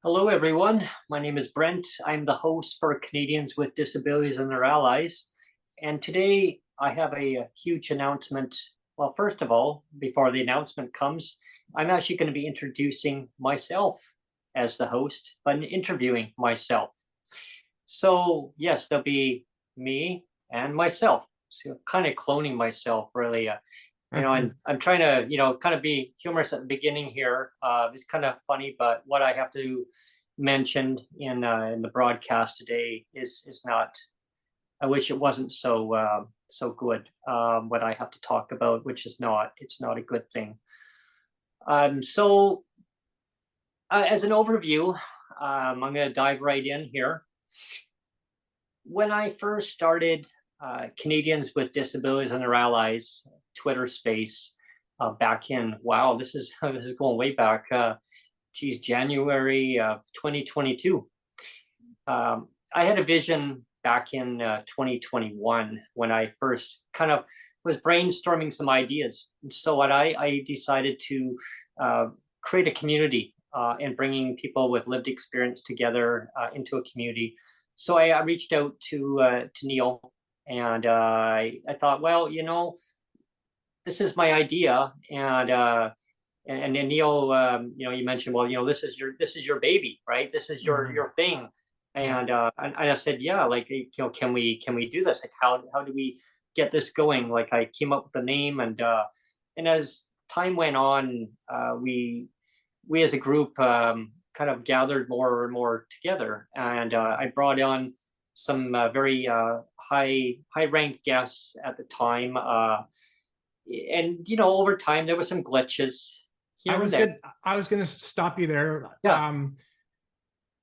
Hello, everyone. My name is Brent. I'm the host for Canadians with Disabilities and Their Allies. And today I have a huge announcement. Well, first of all, before the announcement comes, I'm actually going to be introducing myself as the host, but interviewing myself. So, yes, there'll be me and myself. So, kind of cloning myself, really. And I'm trying to, kind of be humorous at the beginning here. It's kind of funny, but what I have to mention in the broadcast today is not. I wish it wasn't so good. What I have to talk about, which is not. It's not a good thing. So, as an overview, I'm going to dive right in here. When I first started Canadians with Disabilities and Their Allies Twitter space back in, wow, this is this is going way back. January of 2022. I had a vision back in 2021 when I first kind of was brainstorming some ideas. And so what I decided to create a community and bringing people with lived experience together into a community. So I reached out to Neil, and I thought, well, this is my idea, and then Neil, you mentioned, well, this is your baby, right? This is your thing, and I said, yeah, like, can we do this? Like, how do we get this going? Like, I came up with the name, and as time went on, we as a group kind of gathered more and more together, and I brought on some very high ranked guests at the time, and over time there were some glitches. I was going to stop you there. Yeah.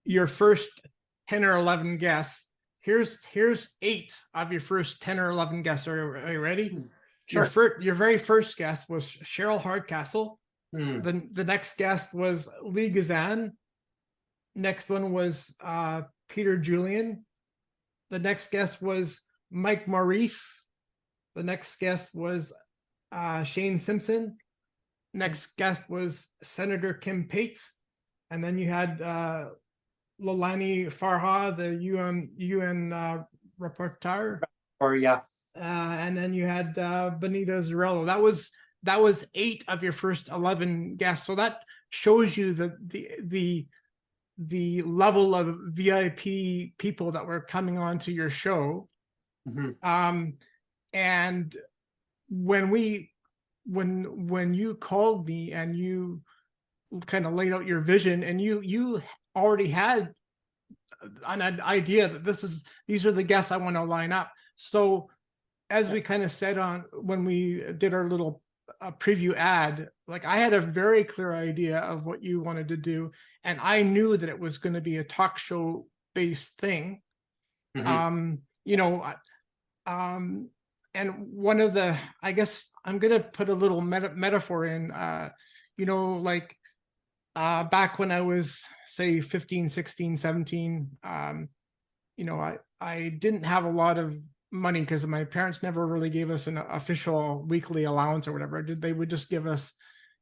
Your first 10 or 11 guests. Here's 8 of your first 10 or 11 guests. Are you ready? Sure. Your very first guest was Cheryl Hardcastle. The next guest was Lee Gazan. Next one was Peter Julian. The next guest was Mike Maurice. The next guest was Shane Simpson. Next guest was Senator Kim Pate. And then you had Lalani Farha, the UN rapporteur. And then you had Benita Zarello. That was 8 of your first 11 guests. So that shows you the level of VIP people that were coming onto your show. And when you called me and you kind of laid out your vision, and you already had an idea that these are the guests I want to line up. So as we kind of said on when we did our little preview ad, like, I had a very clear idea of what you wanted to do, and I knew that it was going to be a talk show based thing. And one of the, I guess I'm going to put a little metaphor in, back when I was, say, 15, 16, 17, I didn't have a lot of money because my parents never really gave us an official weekly allowance or whatever. They would just give us,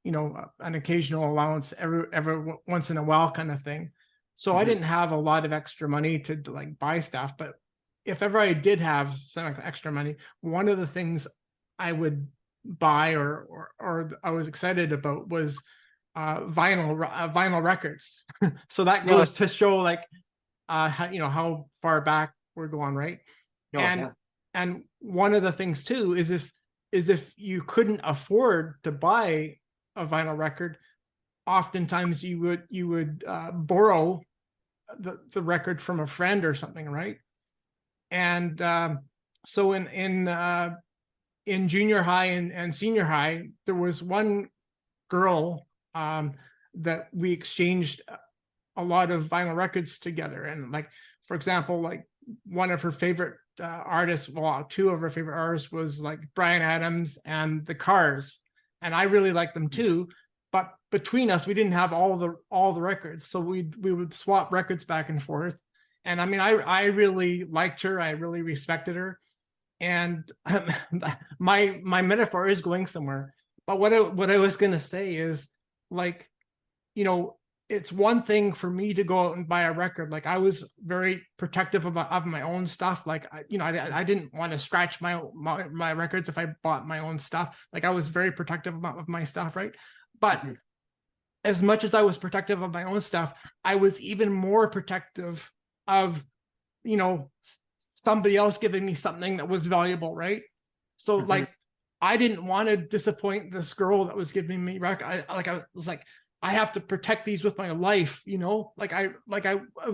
an occasional allowance every once in a while kind of thing. So I didn't have a lot of extra money to like buy stuff, but if ever I did have some extra money, one of the things I would buy or I was excited about was vinyl records. So that goes to show like how far back we're going, right? And one of the things too is is if you couldn't afford to buy a vinyl record, oftentimes you would borrow the record from a friend or something, right? And so in junior high and senior high, there was one girl that we exchanged a lot of vinyl records together. And like, for example, like one of her favorite artists, well, two of her favorite artists was like Bryan Adams and the Cars, and I really liked them too. But between us, we didn't have all the records, so we would swap records back and forth. And I mean, I really liked her, I really respected her, and my metaphor is going somewhere. But what I was gonna say is, like, you know, it's one thing for me to go out and buy a record. Like, I was very protective of my own stuff. Like, I didn't want to scratch my records if I bought my own stuff. Like, I was very protective of my stuff, right? But as much as I was protective of my own stuff, I was even more protective of, you know, somebody else giving me something that was valuable, right? So like, I didn't want to disappoint this girl that was giving me record. I was like, I have to protect these with my life, you know, I'm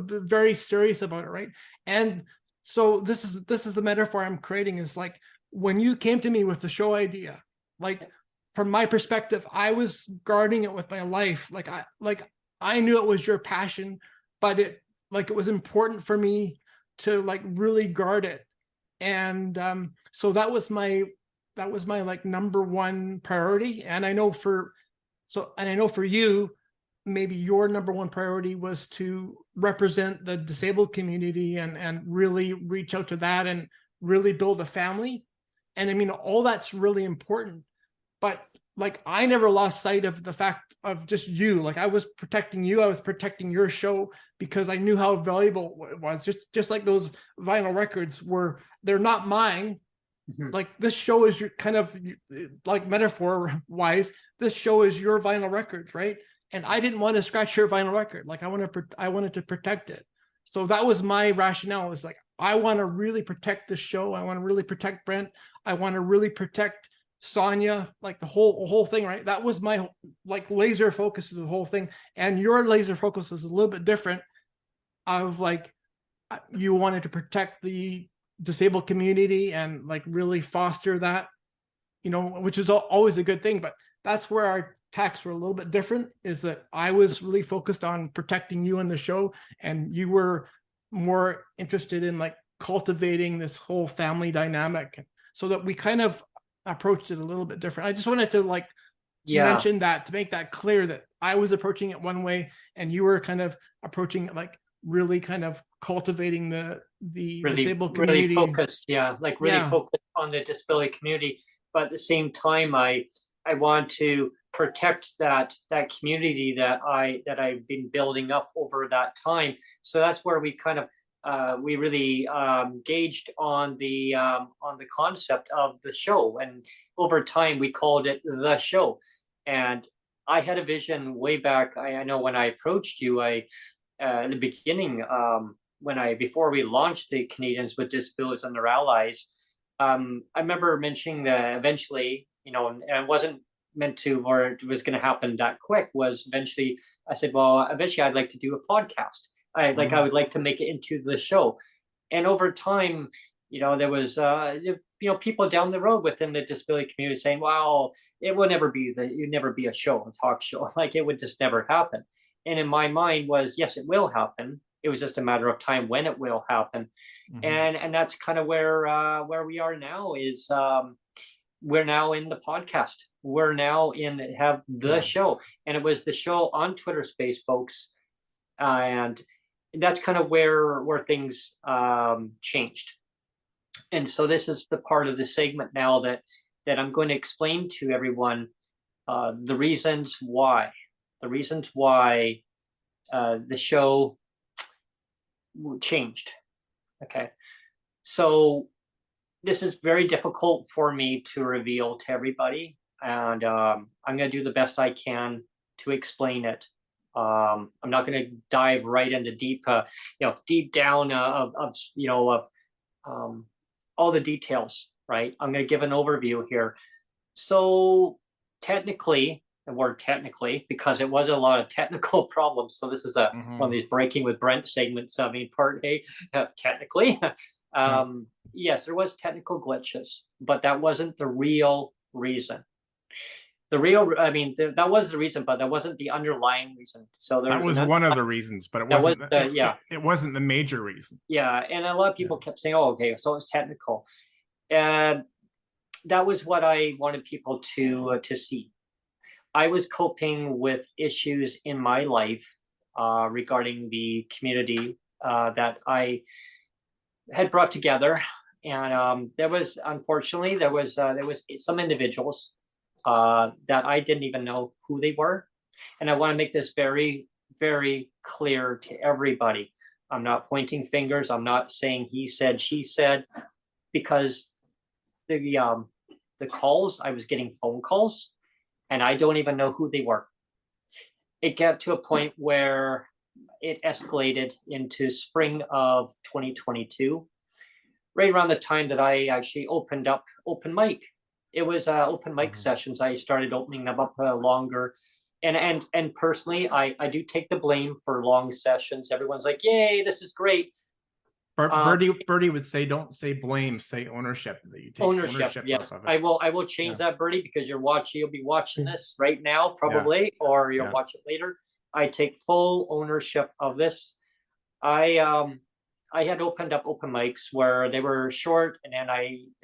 very serious about it, right? And so this is the metaphor I'm creating, is like, when you came to me with the show idea, like, from my perspective, I was guarding it with my life. Like I knew it was your passion, but it was important for me to like really guard it. And so that was my like number one priority. And I know for you, maybe your number one priority was to represent the disabled community and really reach out to that and really build a family. And I mean, all that's really important. But like, I never lost sight of the fact of just you. Like, I was protecting you. I was protecting your show because I knew how valuable it was. Just like those vinyl records were, they're not mine. Like, this show is your kind of, like, metaphor wise, this show is your vinyl record, right? And I didn't want to scratch your vinyl record. Like, I wanted to protect it. So that was my rationale, is like, I want to really protect the show. I want to really protect Brent. I want to really protect Sonia, like the whole thing, right? That was my like laser focus of the whole thing. And your laser focus was a little bit different, of like, you wanted to protect the disabled community and like really foster that, you know, which is always a good thing. But that's where our tacks were a little bit different, is that I was really focused on protecting you and the show, and you were more interested in like cultivating this whole family dynamic, so that we kind of approached it a little bit different. I just wanted to like mention that, to make that clear, that I was approaching it one way and you were kind of approaching it like really kind of cultivating the really, disabled community. Really focused, focused on the disability community. But at the same time, I want to protect that community that I've been building up over that time. So that's where we kind of we really gauged on the concept of the show, and over time we called it the show. And I had a vision way back. I know when I approached you, in the beginning, before we launched the Canadians with Disabilities and Their Allies, I remember mentioning that eventually, you know, and it wasn't meant to, or it was going to happen that quick, was eventually I said, well, eventually I'd like to do a podcast. I would like to make it into the show. And over time, you know, there was people down the road within the disability community saying, well, it would never be a show, a talk show. Like, it would just never happen. And in my mind was, yes, it will happen. It was just a matter of time when it will happen. And that's kind of where we are now, is we're now in the podcast. We're now have the show. And it was the show on Twitter Space, folks. And that's kind of where things changed. And so this is the part of the segment now that I'm going to explain to everyone the reasons why the show changed. Okay. So this is very difficult for me to reveal to everybody, and I'm going to do the best I can to explain it. I'm not going to dive right into deep down of all the details, right? I'm going to give an overview here. So technically, the word technically, because it was a lot of technical problems. So this is one of these breaking with Brent segments. I mean, part A, technically, yes, there was technical glitches, but that wasn't the real reason. The real, I mean, that was the reason, but that wasn't the underlying reason. So there That was one of the reasons, but it wasn't. It wasn't the major reason. Yeah, and a lot of people kept saying, "Oh, okay, so it's technical," and that was what I wanted people to see. I was coping with issues in my life regarding the community that I had brought together, and there was, unfortunately, there was some individuals that I didn't even know who they were, and I want to make this very, very clear to everybody. I'm not pointing fingers. I'm not saying he said, she said, because the calls, I was getting phone calls, and I don't even know who they were. It got to a point where it escalated into spring of 2022, right around the time that I actually opened up open mic. It was open mic sessions. I started opening them up longer. And personally, I do take the blame for long sessions. Everyone's like, "Yay, this is great." Birdie would say, "Don't say blame, say ownership." That you take ownership. Yes, of it. I will change that, Birdie, because you'll be watching this right now, probably, or you'll watch it later. I take full ownership of this. I had opened up open mics where they were short, and then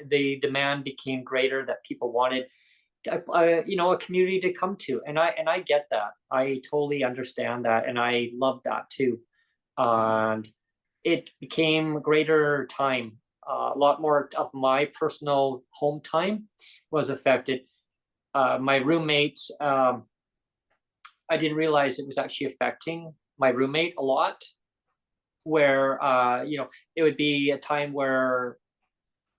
the demand became greater, that people wanted a community to come to, and I get that. I totally understand that, and I love that too. And it became greater time. A lot more of my personal home time was affected. My roommates, I didn't realize it was actually affecting my roommate a lot, where it would be a time where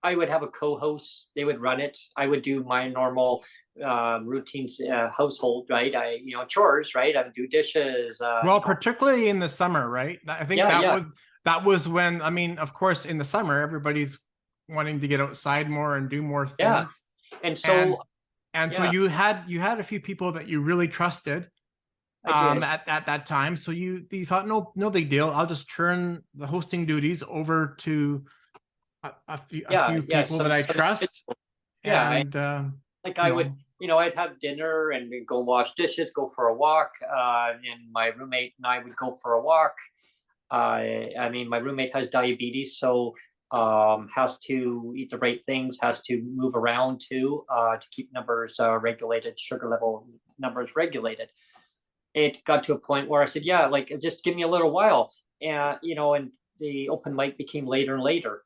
I would have a co-host. They would run it. I would do my normal routines, household, right? Chores, right? I would do dishes. Well, particularly in the summer, right? I think that was when, I mean, of course, in the summer, everybody's wanting to get outside more and do more things. Yeah. And so so you had a few people that you really trusted at that time. So you thought, no big deal. I'll just turn the hosting duties over to a few people that I trust. And I would, I'd have dinner and we'd go wash dishes, go for a walk, and my roommate and I would go for a walk. I mean, my roommate has diabetes, so has to eat the right things, has to move around too, to keep numbers regulated, sugar level numbers regulated. It got to a point where I said, "Yeah, like, just give me a little while," and and the open mic became later and later.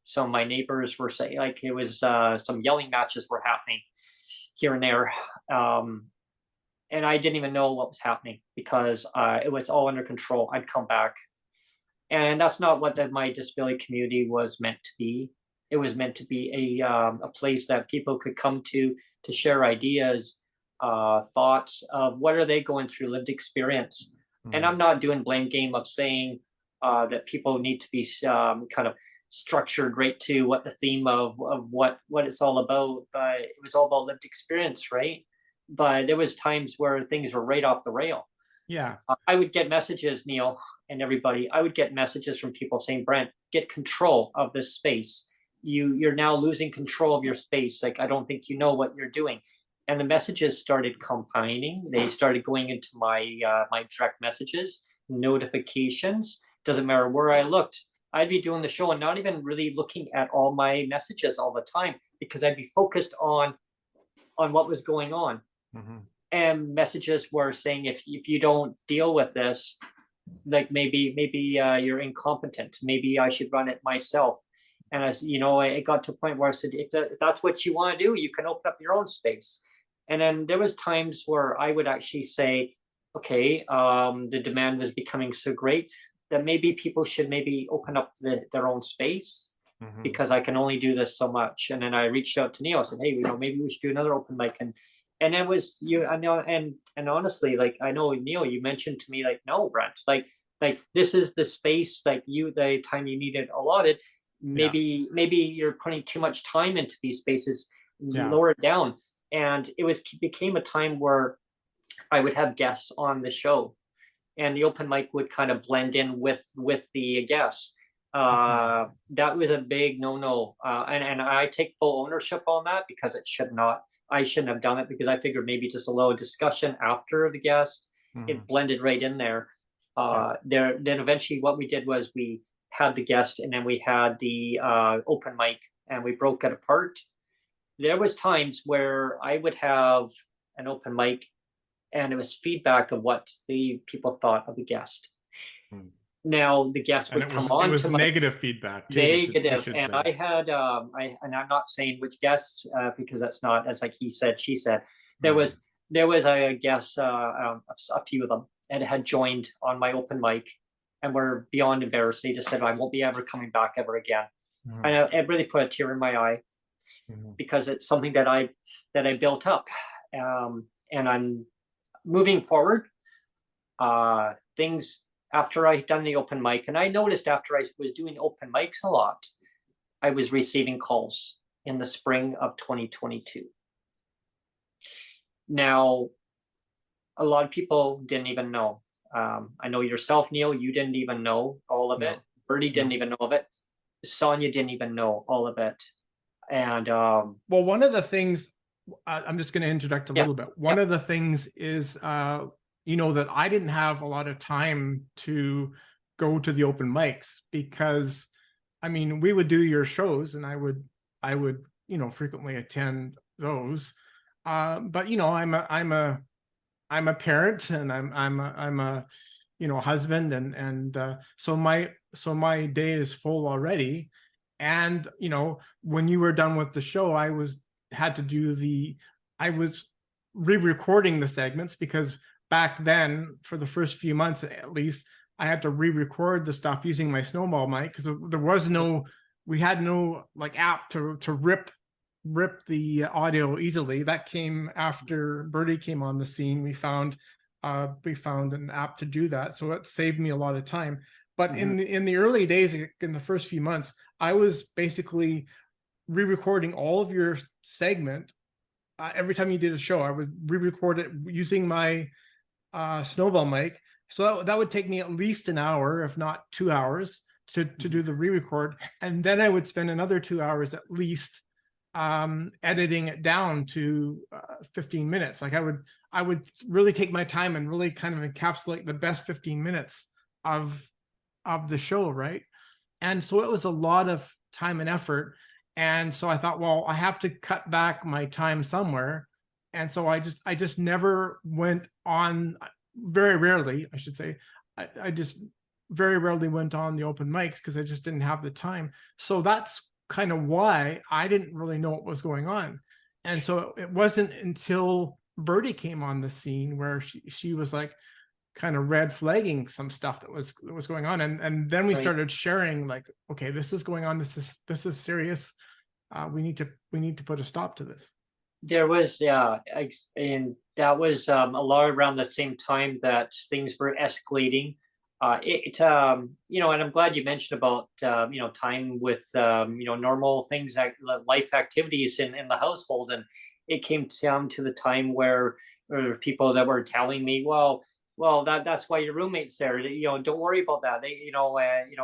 So my neighbors were saying, like, it was some yelling matches were happening here and there, and I didn't even know what was happening, because it was all under control. I'd come back, and that's not what my disability community was meant to be. It was meant to be a place that people could come to share ideas, thoughts of what are they going through, lived experience. And I'm not doing blame game of saying that people need to be kind of structured right to what the theme of what it's all about. But it was all about lived experience, right? But there was times where things were right off the rail. Yeah. I would get messages, Neil, and everybody. I would get messages from people saying, "Brent, get control of this space. You're now losing control of your space. Like, I don't think you know what you're doing." And the messages started compounding. They started going into my my direct messages, notifications. Doesn't matter where I looked. I'd be doing the show and not even really looking at all my messages all the time, because I'd be focused on what was going on. And messages were saying, if you don't deal with this, like, maybe you're incompetent. Maybe I should run it myself. And as it got to a point where I said, if that's what you want to do, you can open up your own space. And then there was times where I would actually say, okay, the demand was becoming so great that maybe people should maybe open up their own space, because I can only do this so much. And then I reached out to Neil. I said, "Hey, maybe we should do another open mic." And it was I know, and honestly, like, I know, Neil, you mentioned to me, like, "No, Brent, like this is the space, like, the time you needed allotted. Maybe you're putting too much time into these spaces. lower it down. And became a time where I would have guests on the show, and the open mic would kind of blend in with the guests. That was a big no-no, and I take full ownership on that, because I shouldn't have done it, because I figured maybe just a little discussion after the guest, it blended right in there. Then eventually what we did was we had the guest, and then we had the open mic, and we broke it apart. There was times where I would have an open mic, and it was feedback of what the people thought of the guest. Now the guest would come on. It was negative feedback too. Negative, and I had and I'm not saying which guests, because that's not, as like he said, she said. There was a guest, a few of them, and had joined on my open mic, and were beyond embarrassed. They just said, "I won't be ever coming back ever again." And it really put a tear in my eye, because it's something that I built up, and I'm moving forward. Things after I'd done the open mic, and I noticed after I was doing open mics a lot, I was receiving calls in the spring of 2022. Now, a lot of people didn't even know. I know yourself, Neil, you didn't even know all of it. Bertie didn't even know of it. Sonia didn't even know all of it. And well, one of the things, I'm just going to interject a little bit. One of the things is, that I didn't have a lot of time to go to the open mics, because, I mean, we would do your shows, and I would, frequently attend those. But I'm a parent, and I'm a husband, and so my day is full already. And when you were done with the show, I was re-recording the segments, because back then, for the first few months at least, I had to re-record the stuff using my snowball mic, because we had no like app to rip the audio easily. That came after Bertie came on the scene. We found an app to do that, so it saved me a lot of time. But in the early days, in the first few months, I was basically re-recording all of your segment. Every time you did a show, I would re-record it using my snowball mic. So that would take me at least an hour, if not 2 hours, to do the re-record. And then I would spend another 2 hours at least editing it down to 15 minutes. Like I would really take my time and really kind of encapsulate the best 15 minutes of the show, right? And so it was a lot of time and effort. And so I thought, well, I have to cut back my time somewhere. And so I just never went on, very rarely, I should say. I just very rarely went on the open mics, because I just didn't have the time. So that's kind of why I didn't really know what was going on. And so it wasn't until Bertie came on the scene where she was like kind of red flagging some stuff that was going on. And then we started sharing, like, okay, this is going on. This is serious. We need to put a stop to this. There was, and that was a lot around the same time that things were escalating. And I'm glad you mentioned about time with normal things, like life activities in the household. And it came down to the time where there were people that were telling me, well, that's why your roommate's there. Don't worry about that.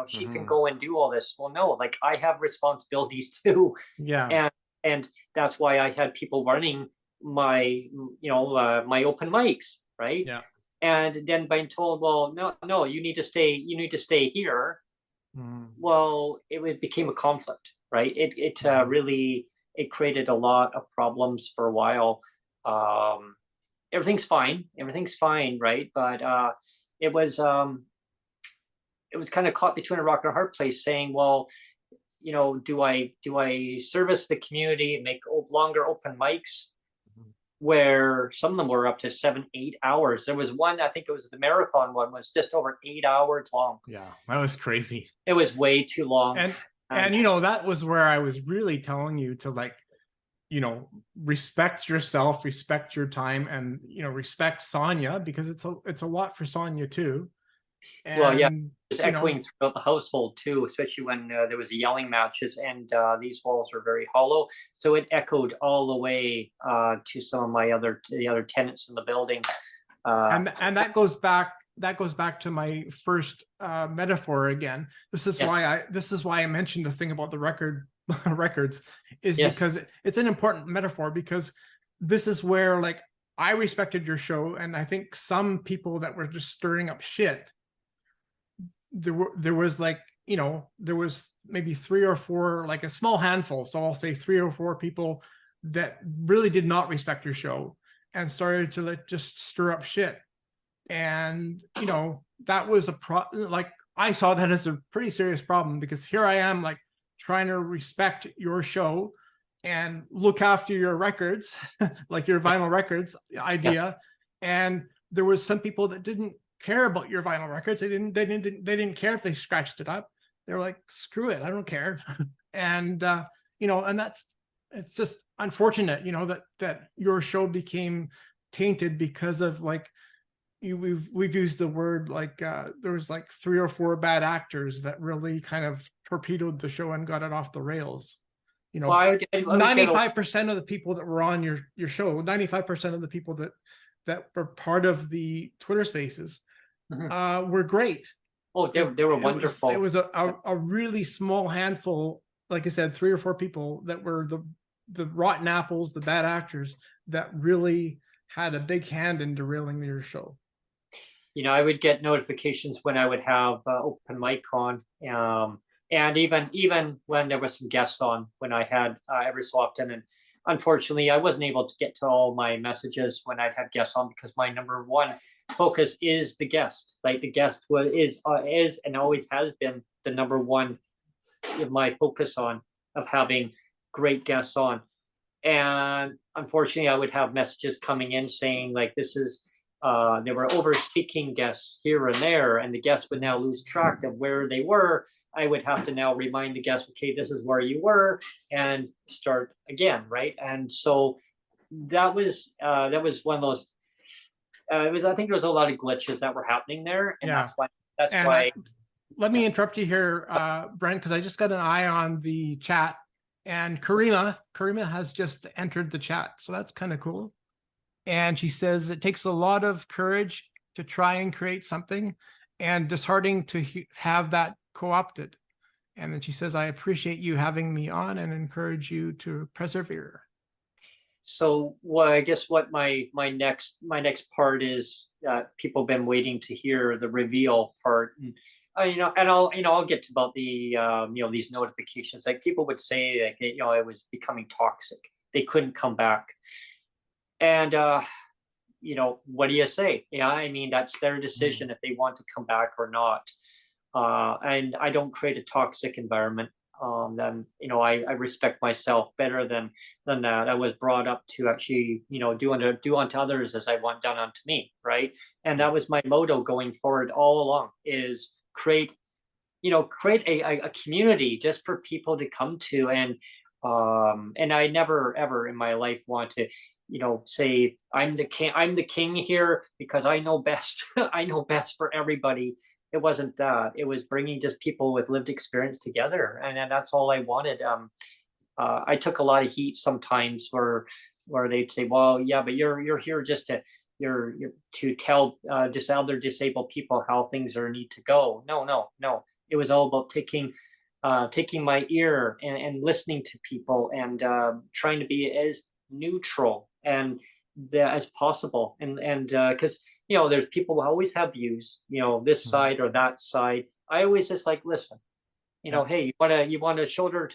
She can go and do all this. Well, no, like, I have responsibilities too. Yeah. And that's why I had people running my my open mics, right? Yeah. And then being told, well, no, you need to stay here. Well, it became a conflict, right? It really created a lot of problems for a while. Everything's fine, right? But it was kind of caught between a rock and a hard place, saying, well, do I service the community and make longer open mics, where some of them were up to 7-8 hours. There was one, I think it was the marathon one, was just over 8 hours long. Yeah, that was crazy. It was way too long. And that was where I was really telling you to, like, respect yourself, respect your time, and respect Sonia, because it's a lot for Sonia too. Well, yeah, And it's you know, echoing throughout the household too, especially when there was yelling matches, and these walls are very hollow, so it echoed all the way to some of the other tenants in the building. and that goes back to my first metaphor again. This is Yes. why I mentioned the thing about the records, is Yes. because it's an important metaphor, because this is where, like, I respected your show, and I think some people that were just stirring up shit, there was like, you know, there was maybe 3 or 4, like a small handful, so I'll say 3 or 4 people that really did not respect your show and started to like just stir up shit. And you know, that was like, I saw that as a pretty serious problem, because here I am, like, trying to respect your show and look after your records, like your vinyl records idea. And there was some people that didn't care about your vinyl records. They didn't care if they scratched it up. They're like, screw it, I don't care. And you know, and it's just unfortunate, you know, that your show became tainted because of, like, we've used the word, like, there was like 3 or 4 bad actors that really kind of torpedoed the show and got it off the rails. You know, Well, 95% of the people that were on your show, 95% of the people that were part of the Twitter Spaces were great. Oh, they were wonderful. It was a really small handful, like I said, 3 or 4 people that were the rotten apples, the bad actors, that really had a big hand in derailing your show. You know, I would get notifications when I would have open mic on, and even when there was some guests on, when I had every so often. And unfortunately, I wasn't able to get to all my messages when I'd have guests on, because my number one focus is the guest. Like, the guest is and always has been the number one of my focus on, of having great guests on. And unfortunately, I would have messages coming in saying, like, this is they were over speaking guests here and there, and the guests would now lose track of where they were. I would have to now remind the guests, okay, this is where you were, and start again, right? And so that was one of those. I think there was a lot of glitches that were happening there, and Yeah. that's why. Let me interrupt you here, Brent, because I just got an eye on the chat, and Karima has just entered the chat, so that's kind of cool. And she says it takes a lot of courage to try and create something, and disheartening to have that co-opted. And then she says, I appreciate you having me on and encourage you to persevere. So, well, I guess what my next part is, people have been waiting to hear the reveal part. And you know, and I'll get to about the you know, these notifications. Like, people would say, like, you know, it was becoming toxic. They couldn't come back. And you know, what do you say? Yeah, I mean, that's their decision if they want to come back or not. And I don't create a toxic environment. Then, you know, I respect myself better than that. I was brought up to actually, you know, do unto others as I want done unto me, right? And that was my motto going forward all along, is create a community just for people to come to. And I never ever in my life want to, you know, say I'm the king here because I know best. I know best for everybody. It wasn't that. It was bringing just people with lived experience together, and that's all I wanted. I took a lot of heat sometimes where they'd say, well, yeah, but you're here just to you're to tell other disabled people how things are need to go. No. It was all about taking my ear and listening to people, and trying to be as neutral and as possible. And because, you know, there's people who always have views, you know, this side or that side. I always just like, listen, you know, hey, you want a shoulder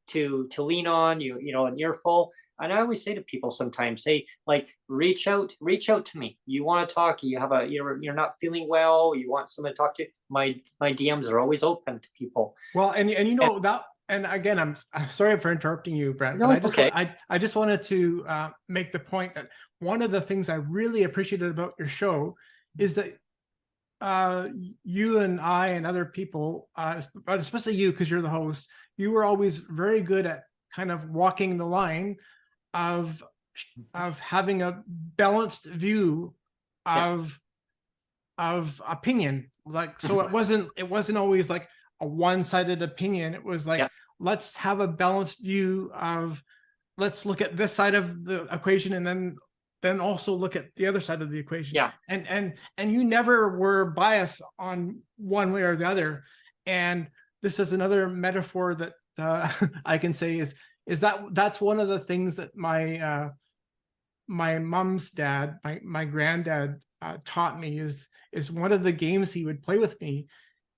to lean on, you know, an earful. And I always say to people sometimes, hey, like, reach out to me. You want to talk, you're not feeling well, you want someone to talk to. My DMs are always open to people. Well, and you know that, and again, I'm sorry for interrupting you, Brent. No, but it's okay. I just wanted to make the point that one of the things I really appreciated about your show is that you and I and other people, but especially you, because you're the host, you were always very good at kind of walking the line of having a balanced view of opinion. Like, so it wasn't always like a one-sided opinion. It was like, Yeah. let's have a balanced view of, let's look at this side of the equation, and then also look at the other side of the equation. Yeah. And you never were biased on one way or the other. And this is another metaphor that I can say is that's one of the things that my mom's dad, my granddad, taught me, is one of the games he would play with me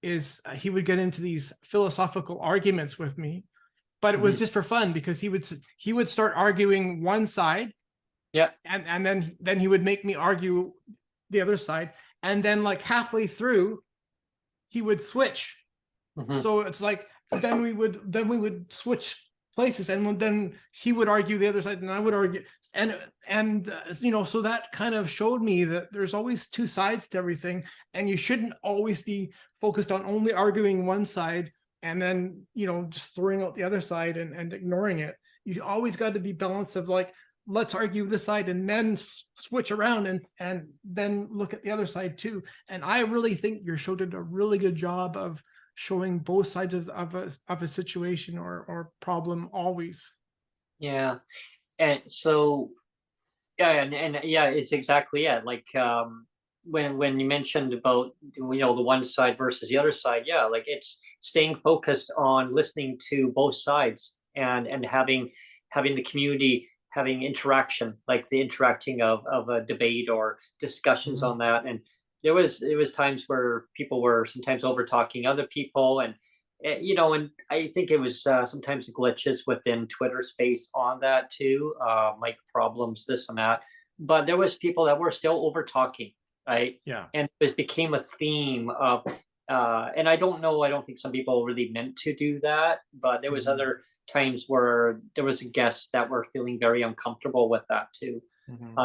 is he would get into these philosophical arguments with me, but it was just for fun, because he would start arguing one side, Yeah. and then he would make me argue the other side, and then like halfway through he would switch. So it's like then we would switch places, and then he would argue the other side and I would argue, and you know, so that kind of showed me that there's always two sides to everything, and you shouldn't always be focused on only arguing one side and then, you know, just throwing out the other side and ignoring it. You always got to be balanced of like, let's argue this side and then switch around and then look at the other side too. And I really think your show did a really good job of showing both sides of a situation or problem always. Yeah. And so, yeah, and yeah, it's exactly it. Like, when you mentioned about, you know, the one side versus the other side, yeah, like it's staying focused on listening to both sides and having the community having interaction, like the interacting of a debate or discussions on that. And there was times where people were sometimes over talking other people, and you know, and I think it was sometimes glitches within Twitter space on that too, mic problems, this and that. But there was people that were still over talking, right? Yeah. And it became a theme of, and I don't know, I don't think some people really meant to do that, but there was other times where there was guests that were feeling very uncomfortable with that too.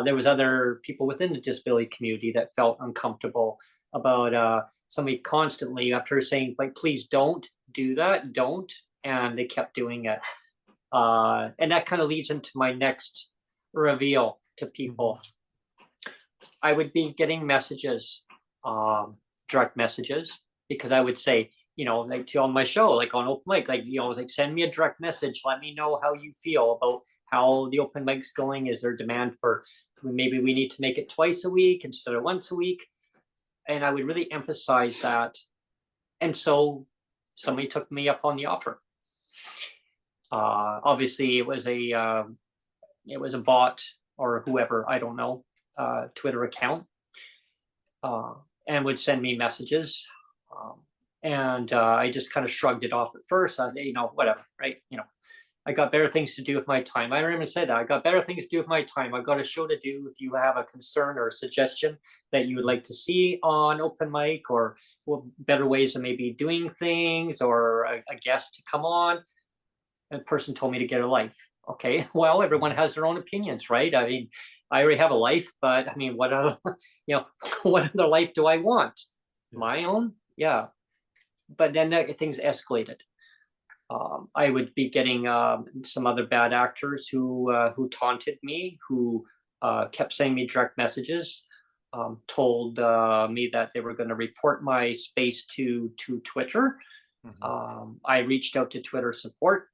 There was other people within the disability community that felt uncomfortable about somebody constantly after saying like, please don't do that, don't, and they kept doing it. And that kind of leads into my next reveal to people. I would be getting messages, direct messages, because I would say, you know, like on my show, like on open mic, like, you know, like send me a direct message. Let me know how you feel about how the open mic's going. Is there demand for, maybe we need to make it twice a week instead of once a week? And I would really emphasize that. And so somebody took me up on the offer. Obviously it was a bot or whoever, I don't know, Twitter account, and would send me messages. And I just kind of shrugged it off at first. You know, whatever, right? You know, I got better things to do with my time. I remember saying that. I got better things to do with my time. I've got a show to do. If you have a concern or a suggestion that you would like to see on open mic, or better ways of maybe doing things, or a guest to come on, a person told me to get a life. Okay, well, everyone has their own opinions, right? I mean, I already have a life, but I mean, what other, you know, what other life do I want? My own? Yeah. But then things escalated. I would be getting some other bad actors who taunted me, who kept sending me direct messages, told me that they were going to report my space to Twitter. I reached out to Twitter support,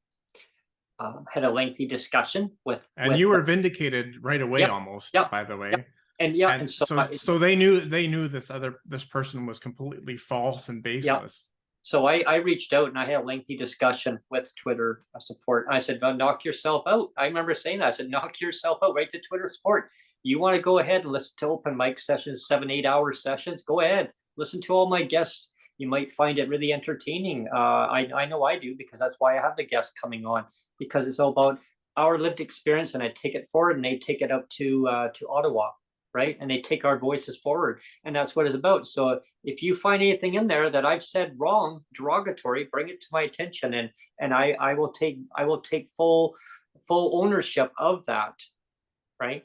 had a lengthy discussion with. And you were vindicated right away, almost. By the way. And so they knew this person was completely false and baseless. So I reached out and I had a lengthy discussion with Twitter support. I said, knock yourself out. I remember saying that. I said, knock yourself out, right to Twitter support. You want to go ahead and listen to open mic sessions, 7-8 hour sessions, go ahead. Listen to all my guests. You might find it really entertaining. I know I do, because that's why I have the guests coming on, because it's all about our lived experience, and I take it forward and they take it up to Ottawa. Right, and they take our voices forward, and that's what it's about. So if you find anything in there that I've said wrong, derogatory, bring it to my attention, and I will take full ownership of that. Right?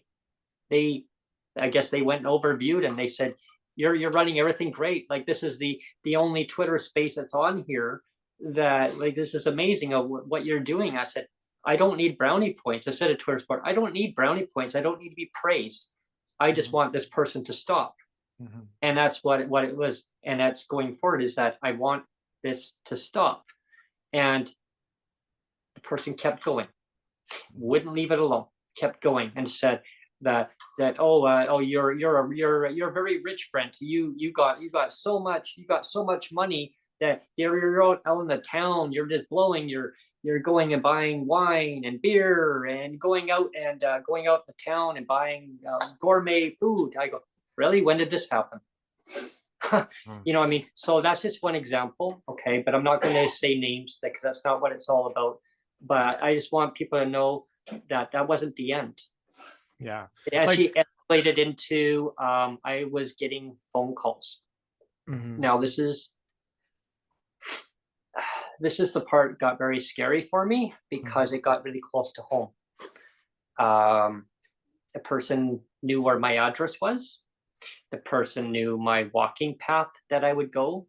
I guess they went and overviewed, and they said, you're running everything great. Like, this is the only Twitter space that's on here that, like, this is amazing of what you're doing. I said, I don't need brownie points. I said to Twitter support, I don't need brownie points. I don't need to be praised. I just want this person to stop. And that's what it was. And that's going forward, is that I want this to stop. And the person kept going, wouldn't leave it alone, kept going, and said that you're very rich, Brent. You got so much money that you're out in the town. You're just blowing. You're going and buying wine and beer and going out the town and buying gourmet food. I go, really? When did this happen? You know what I mean? So that's just one example, okay? But I'm not going to say names because that's not what it's all about. But I just want people to know that that wasn't the end. Yeah. It actually escalated into I was getting phone calls. Now this is the part that got very scary for me, because it got really close to home. The person knew where my address was. The person knew my walking path that I would go,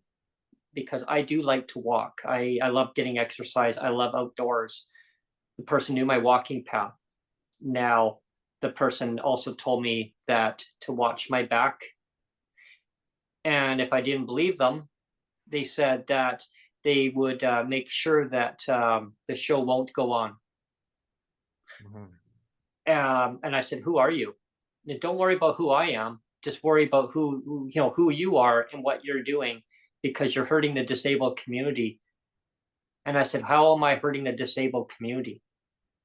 because I do like to walk. I love getting exercise. I love outdoors. The person knew my walking path. Now, the person also told me that to watch my back. And if I didn't believe them, they said that they would make sure that the show won't go on. And I said, who are you? And don't worry about who I am. Just worry about who you are and what you're doing, because you're hurting the disabled community. And I said, how am I hurting the disabled community?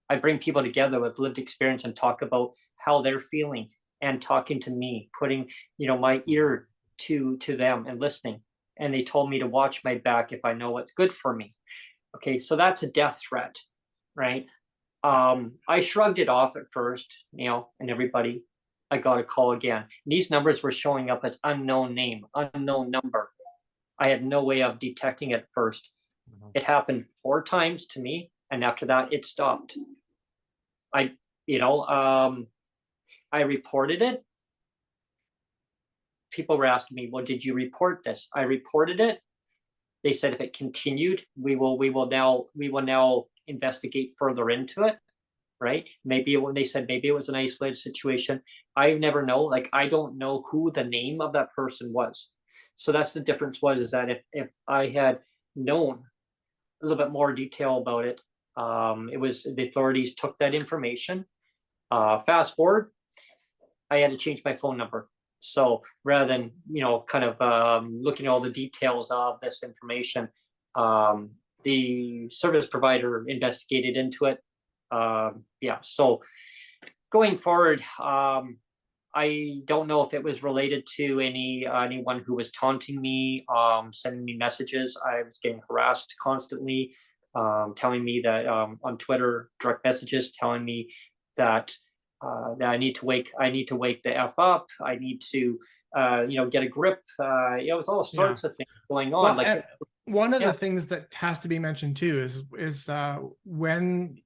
I bring people together with lived experience and talk about how they're feeling, and talking to me, putting, my ear to them and listening. And they told me to watch my back if I know what's good for me. Okay, so that's a death threat, right? I shrugged it off at first, and everybody, I got a call again. These numbers were showing up as unknown name, unknown number. I had no way of detecting it first. It happened 4 times to me, and after that, it stopped. I reported it. People were asking me, well, did you report this? I reported it. They said if it continued, we will now investigate further into it. Right? They said maybe it was an isolated situation. I never know. Like, I don't know who the name of that person was. So that's the difference, is that if I had known a little bit more detail about it, it was the authorities took that information. Fast forward, I had to change my phone number. So rather than, kind of looking at all the details of this information, the service provider investigated into it. So going forward, I don't know if it was related to anyone who was taunting me, sending me messages. I was getting harassed constantly, telling me that on Twitter, direct messages telling me that I need to wake the F up. I need to get a grip. It was all sorts of things going on. Well, one of the things that has to be mentioned too is when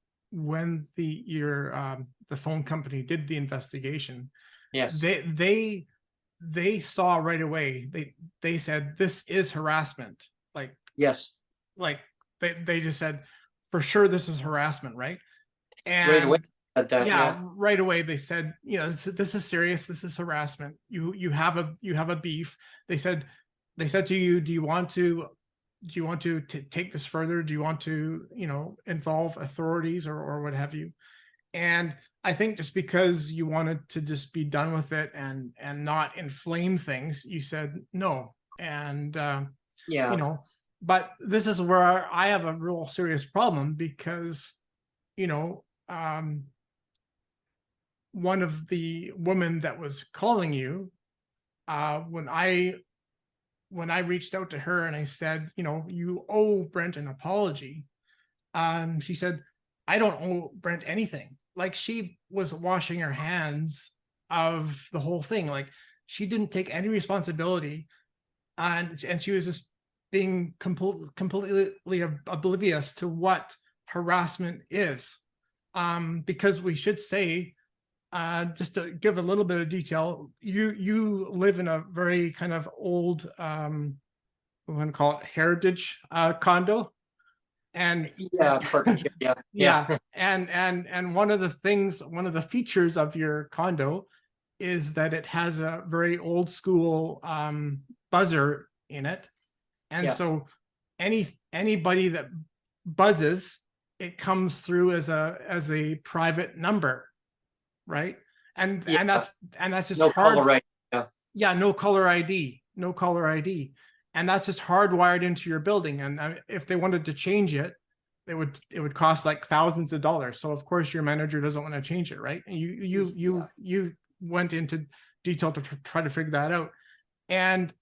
the phone company did the investigation, yes, they saw right away. They said this is harassment. Yes, they just said for sure this is harassment, right? And right away. Right away they said, this is serious. This is harassment. You have a beef. They said to you, do you want to take this further? Do you want to, involve authorities or what have you? And I think just because you wanted to just be done with it and not inflame things, you said no. And, but this is where I have a real serious problem, because, one of the women that was calling you, when I reached out to her and I said, you owe Brent an apology, she said, I don't owe Brent anything. Like, she was washing her hands of the whole thing. Like, she didn't take any responsibility, and she was just being completely oblivious to what harassment is. Because we should say, just to give a little bit of detail, you live in a very kind of old, we're going to call it heritage condo, and and one of the features of your condo is that it has a very old school buzzer in it. And so anybody that buzzes, it comes through as a private number, right? And that's just no hard. caller ID. No caller ID, no caller ID, and that's just hardwired into your building. And if they wanted to change it, it would cost like thousands of dollars. So of course your manager doesn't want to change it, right? And you went into detail to try to figure that out. And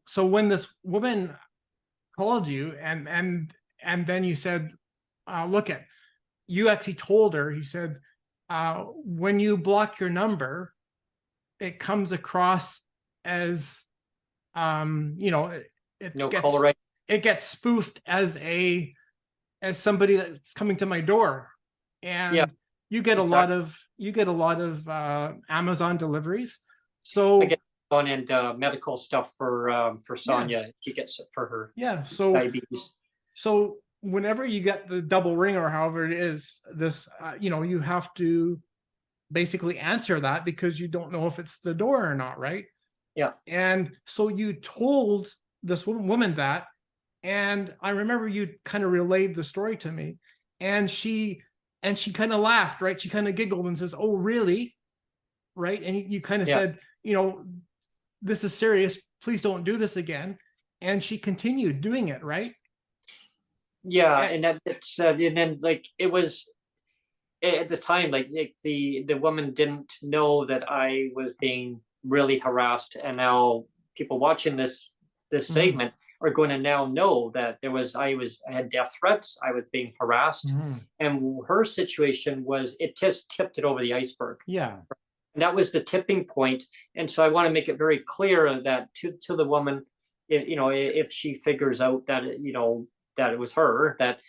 so when this woman called you and then you said, look at, you actually told her, you said, when you block your number, it comes across as, it gets spoofed as somebody that's coming to my door. And you get a lot of Amazon deliveries. So I get on and medical stuff for Sonia. She gets it for her diabetes. So whenever you get the double ring or however it is, this you have to basically answer that because you don't know if it's the door or not, right? Yeah. And so you told this woman that, and I remember you kind of relayed the story to me, and she kind of laughed, right? She kind of giggled and says, "Oh, really?" Right? And you kind of said, this is serious. Please don't do this again. And she continued doing it, right? Yeah, and that's and then like it was at the time, like the woman didn't know that I was being really harassed, and now people watching this segment are going to now know that I had death threats, I was being harassed, and her situation was, it just tipped it over the iceberg. Yeah. And that was the tipping point. And so I want to make it very clear that to the woman, if she figures out that that it was her, that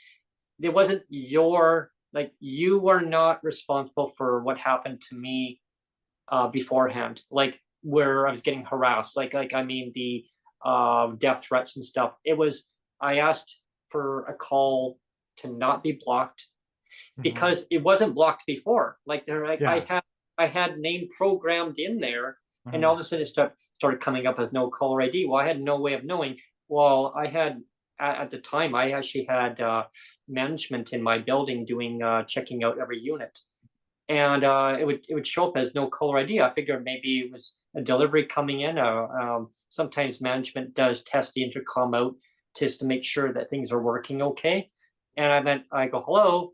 it wasn't you were not responsible for what happened to me beforehand, like where I was getting harassed, the death threats and stuff. I asked for a call to not be blocked because it wasn't blocked before. I had name programmed in there, and all of a sudden it started coming up as no caller ID. Well, I had no way of knowing. Well, I had at the time, I actually had management in my building doing checking out every unit, and it would show up as no caller ID. I figured maybe it was a delivery coming in. Sometimes management does test the intercom out just to make sure that things are working okay. And I go, hello,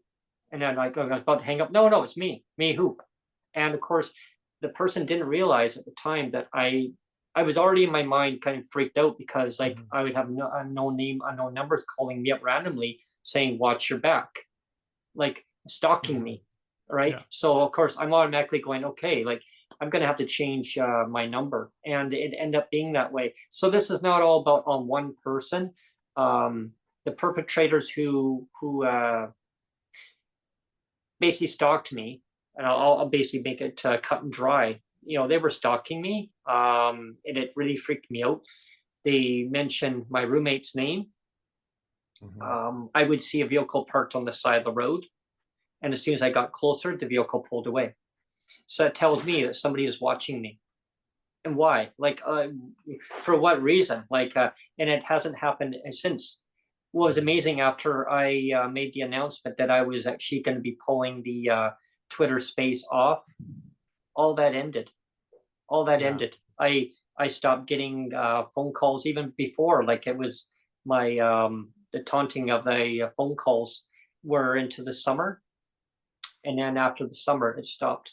and then I was about to hang up. No, it's me. Me who? And of course, the person didn't realize at the time that I was already in my mind kind of freaked out because I would have no name, unknown numbers calling me up randomly saying, watch your back, like stalking me. Right. Yeah. So of course I'm automatically going, okay, like I'm going to have to change my number, and it ended up being that way. So this is not all about on one person. The perpetrators who basically stalked me, and I'll basically make it cut and dry. They were stalking me, and it really freaked me out. They mentioned my roommate's name. I would see a vehicle parked on the side of the road, and as soon as I got closer, the vehicle pulled away. So it tells me that somebody is watching me. And why? For what reason? And it hasn't happened since. What was amazing, after I made the announcement that I was actually going to be pulling the Twitter space off, all that ended. Ended. I stopped getting phone calls even before. Like it was my the taunting of the phone calls were into the summer, and then after the summer it stopped.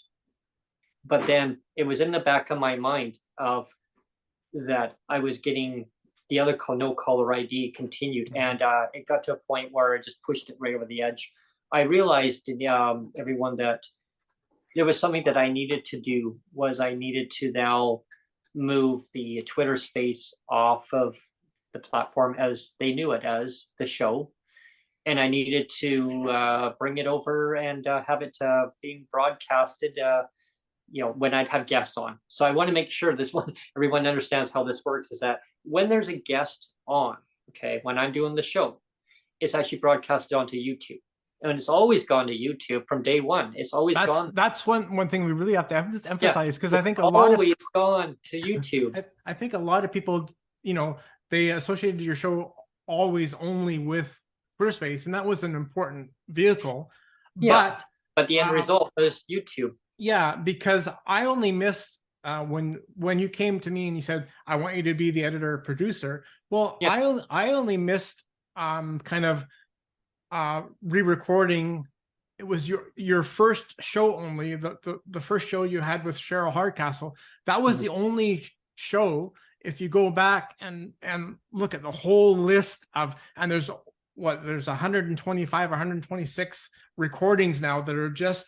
But then it was in the back of my mind of that I was getting the other no caller ID continued, and it got to a point where it just pushed it right over the edge. I realized, everyone, that there was something that I needed to do. I needed to now move the Twitter space off of the platform as they knew it as the show, and I needed to bring it over and have it being broadcasted. When I'd have guests on. So I want to make sure everyone understands how this works, is that when there's a guest on, okay, when I'm doing the show, it's actually broadcasted onto YouTube. and it's always gone to YouTube from day one. It's always gone. That's one thing we really have to emphasize, because I think always gone to YouTube. I think a lot of people, they associated your show always only with Twitter Space, and that was an important vehicle. Yeah, but the end result was YouTube. Yeah, because I only missed when you came to me and you said, I want you to be the editor producer. Well, I only missed kind of re-recording. It was your first show only, the first show you had with Cheryl Hardcastle. That was the only show. If you go back and look at the whole list of, and there's 125, 126 recordings now that are just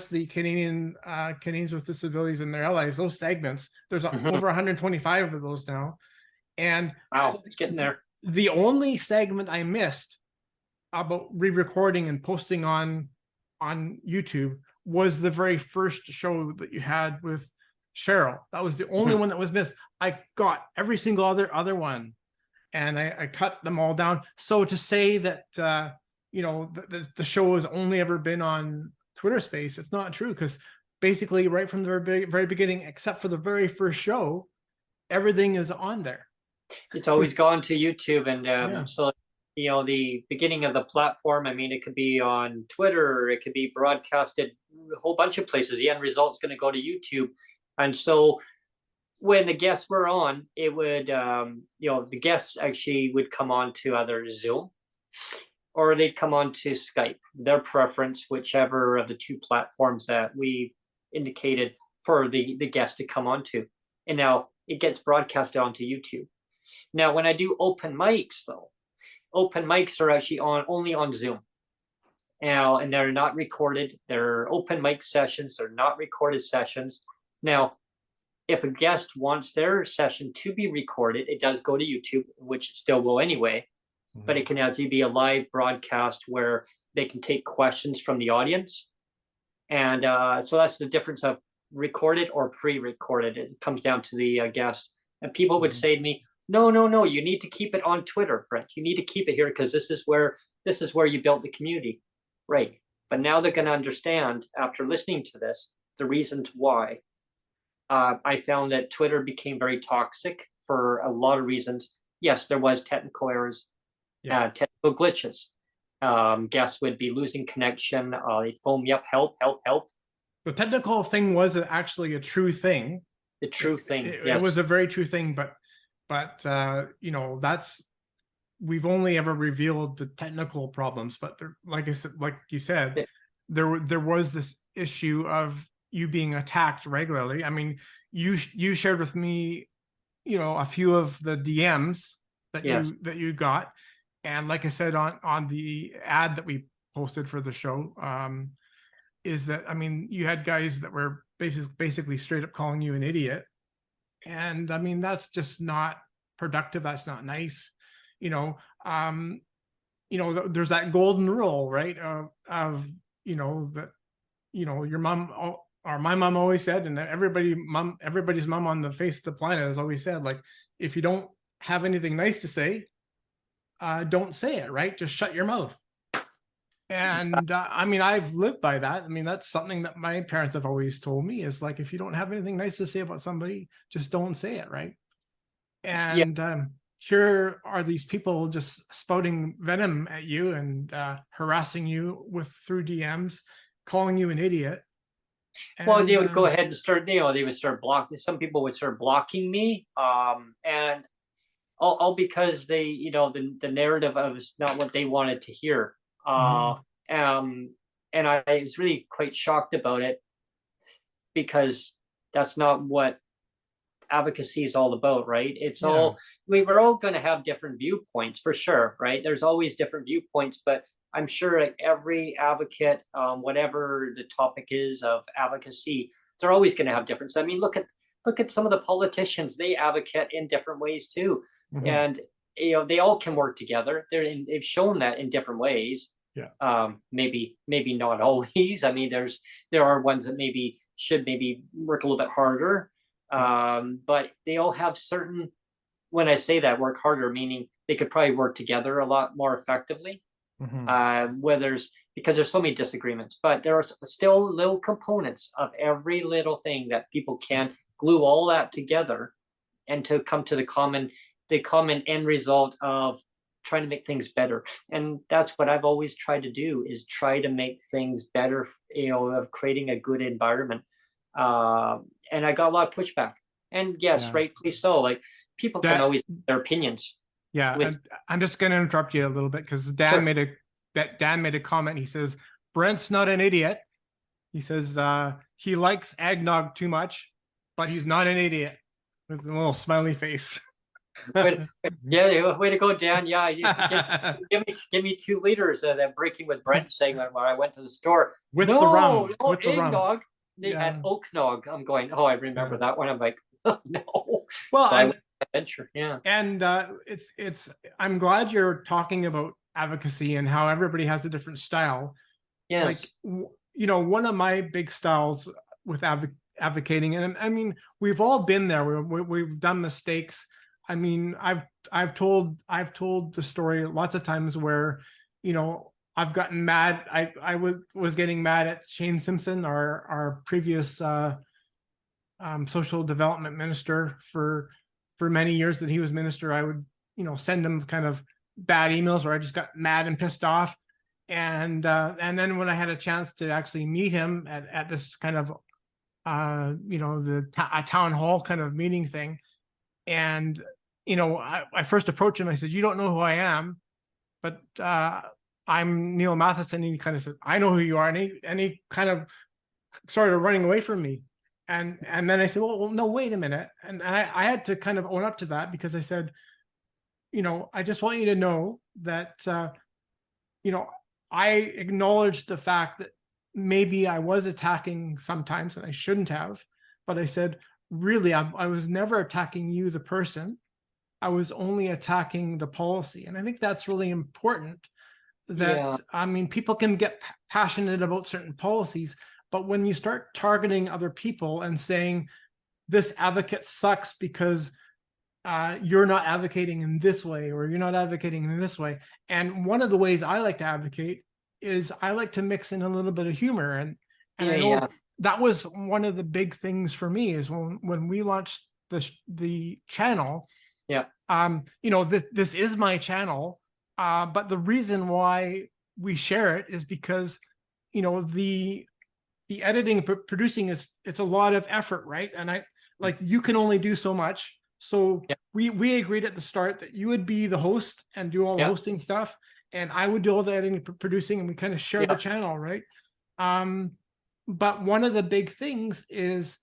the Canadians with Disabilities and their allies, those segments. There's over 125 of those now. And wow, so it's getting there. The only segment I missed about re-recording and posting on YouTube was the very first show that you had with Cheryl. That was the only one that was missed. I got every single other one, and I cut them all down. So to say that the show has only ever been on Twitter Space, it's not true, because basically right from the very beginning, except for the very first show, everything is on there. It's always gone to YouTube, and so the beginning of the platform, I mean, it could be on Twitter, or it could be broadcasted a whole bunch of places. The end result's going to go to YouTube. And so when the guests were on, it would the guests actually would come on to either Zoom or they'd come on to Skype, their preference, whichever of the two platforms that we indicated for the guest to come on to. And now it gets broadcasted onto YouTube. Now, when I do open mics, though, open mics are actually only on Zoom. Now, and they're not recorded. They're open mic sessions. They're not recorded sessions. Now, if a guest wants their session to be recorded, it does go to YouTube, which it still will anyway. But it can actually be a live broadcast where they can take questions from the audience. And so that's the difference of recorded or pre-recorded. It comes down to the guest. And people would say to me, no, you need to keep it on Twitter, Brent. You need to keep it here because this is where you built the community. Right. But now they're going to understand, after listening to this, the reasons why. I found that Twitter became very toxic for a lot of reasons. Yes, there was technical errors, technical glitches. Guests would be losing connection. They'd phone me up, help. The technical thing was actually a true thing. The true thing. It was a very true thing, but we've only ever revealed the technical problems. But there, like you said, there was this issue of you being attacked regularly. I mean, you shared with me, a few of the DMs that you got, and like I said on the ad that we posted for the show, is that, I mean, you had guys that were basically straight up calling you an idiot, and I mean, that's just not productive. That's not nice. There's that golden rule, right? Your mom, or my mom always said, and everybody's mom on the face of the planet has always said, like, if you don't have anything nice to say, don't say it, right? Just shut your mouth. And I mean, I've lived by that. I mean, that's something that my parents have always told me, is like, if you don't have anything nice to say about somebody, just don't say it, right? And here are these people just spouting venom at you and harassing you through DMs, calling you an idiot. Well, they would go ahead and start, they would start blocking. Some people would start blocking me, and all because they, the narrative was not what they wanted to hear. And I was really quite shocked about it, because that's not what advocacy is all about, right? It's we're all going to have different viewpoints, for sure, right? There's always different viewpoints, but I'm sure every advocate, whatever the topic is of advocacy, they're always going to have difference. I mean, look at some of the politicians; they advocate in different ways too, and they all can work together. They've shown that in different ways. Maybe not always. I mean, there are ones that should work a little bit harder, but they all have certain. When I say that, work harder, meaning they could probably work together a lot more effectively. where because there's so many disagreements, but there are still little components of every little thing that people can glue all that together and to come to the common end result of trying to make things better. And that's what I've always tried to do, is try to make things better, of creating a good environment. And I got a lot of pushback, and yes, Yeah. rightfully so. Like, people can always have their opinions. Yeah, and I'm just going to interrupt you a little bit, because Dan made a comment. He says Brent's not an idiot. He says he likes eggnog too much, but he's not an idiot, with a little smiley face. Yeah, way to go, Dan. Yeah, give me 2 liters of that Breaking with Brent segment where I went to the store with the rum. With the eggnog. rum. They had oaknog. I'm going, oh, I remember that one. I'm like, oh, no. Well, so I went on adventure. Yeah. And it's I'm glad you're talking about advocacy and how everybody has a different style. Yes. Like, one of my big styles with advocating, and I mean, we've all been there. We've done mistakes. I mean, I've told the story lots of times where, I've gotten mad. I was getting mad at Shane Simpson, our previous social development minister for many years that he was minister. I would, send him kind of bad emails where I just got mad and pissed off. And then when I had a chance to actually meet him at this kind of, a town hall kind of meeting thing, and I first approached him. I said, "You don't know who I am, but I'm Neil Matheson." And he kind of said, "I know who you are," and he kind of started running away from me. And then I said, well, no, wait a minute. And I had to kind of own up to that, because I said, I just want you to know that, I acknowledge the fact that maybe I was attacking sometimes and I shouldn't have, but I said, really, I was never attacking you, the person. I was only attacking the policy. And I think that's really important, that, I mean, people can get passionate about certain policies, but when you start targeting other people and saying this advocate sucks because you're not advocating in this way, or you're not advocating in this way. And one of the ways I like to advocate is I like to mix in a little bit of humor. And I know that was one of the big things for me, is when we launched the channel. Yeah. This is my channel, but the reason why we share it is because, the editing and producing it's a lot of effort, right? And you can only do so much. So we agreed at the start that you would be the host and do all the hosting stuff, and I would do all the editing and producing, and we kind of share the channel, right? But one of the big things is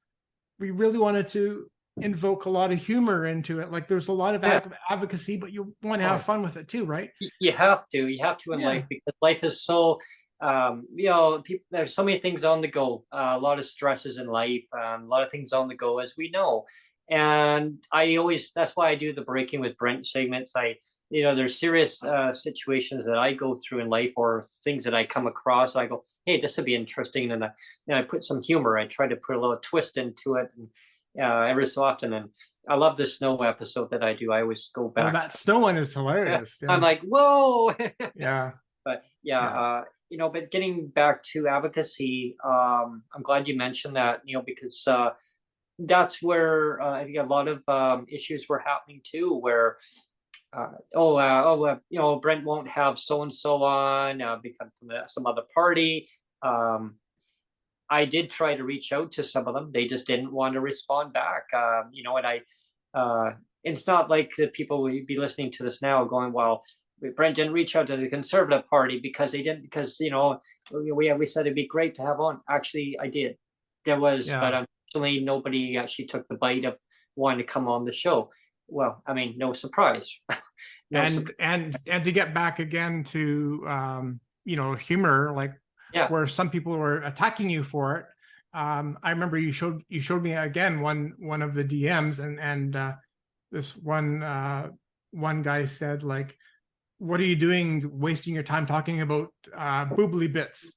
we really wanted to invoke a lot of humor into it. Like, there's a lot of advocacy, but you want to have fun with it too, right? You have to in life, because life is so there's so many things on the go, a lot of stresses in life, a lot of things on the go, as we know. And that's why I do the Breaking with Brent segments. There's serious situations that I go through in life, or things that I come across. I go, hey, this would be interesting. And I put some humor. I try to put a little twist into it, and every so often. And I love the snow episode that I do. I always go back. That snow one is hilarious. I'm like, whoa. Yeah. But but getting back to advocacy, I'm glad you mentioned that, because that's where I think a lot of issues were happening too, where Brent won't have so and so on because from some other party. I did try to reach out to some of them. They just didn't want to respond back. And it's not like the people will be listening to this now going, well, Brent didn't reach out to the Conservative Party because they didn't, because, we said it'd be great to have on. Actually, I did. There was, but unfortunately, nobody actually took the bite of wanting to come on the show. Well, I mean, no surprise. And to get back again to, humor, like, where some people were attacking you for it. I remember you showed me again one of the DMs, and this one guy said, like, what are you doing wasting your time talking about boobly bits?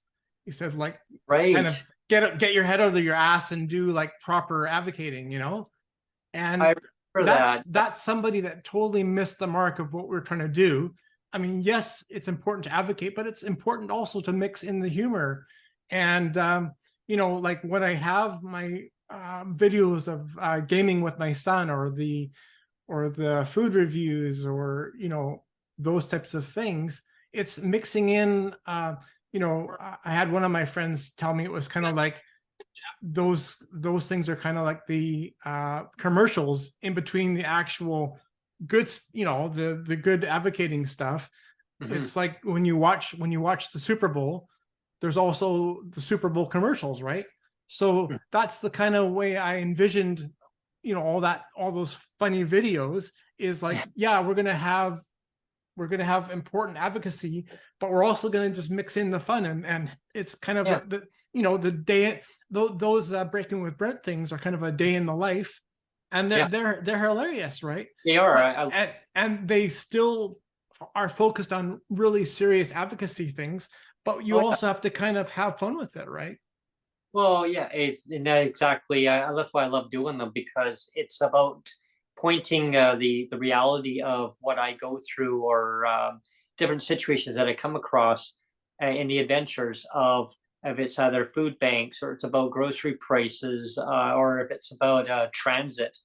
He said, like, kind of get your head out of your ass and do like proper advocating, and that's somebody that totally missed the mark of what we're trying to do. I mean, yes, it's important to advocate, but it's important also to mix in the humor. And, like when I have my videos of gaming with my son, or the food reviews, or, those types of things, it's mixing in, I had one of my friends tell me it was kind of like those things are kind of like the commercials in between the actual good, the good advocating stuff. It's like when you watch the Super Bowl, there's also the Super Bowl commercials, right? So that's the kind of way I envisioned, all those funny videos is like, yeah, we're gonna have important advocacy, but we're also going to just mix in the fun, and it's kind of the day, those breaking with Brent things are kind of a day in the life, and they're hilarious, right? They are. And they still are focused on really serious advocacy things, but you also have to kind of have fun with it, right? Well, yeah, exactly. That's why I love doing them, because it's about pointing the reality of what I go through, or different situations that I come across in the adventures of if it's either food banks, or it's about grocery prices, or if it's about transit.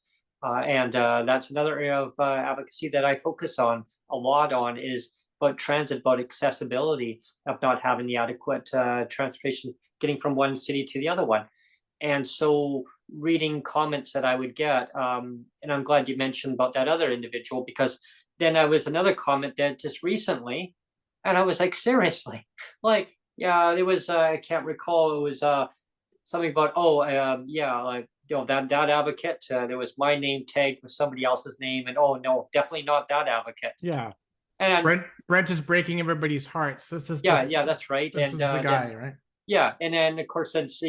And that's another area of advocacy that I focus on a lot on, is about transit, about accessibility of not having the adequate transportation getting from one city to the other one. And so reading comments that I would get, and I'm glad you mentioned about that other individual, because then I was another comment that just recently, and I was like, seriously, like, yeah, there was, I can't recall, it was something about, yeah, like, that advocate, there was my name tagged with somebody else's name, and oh no, definitely not that advocate. Yeah. And Brent is breaking everybody's hearts. yeah, that's right. This And is the guy, right? yeah, and then of course, since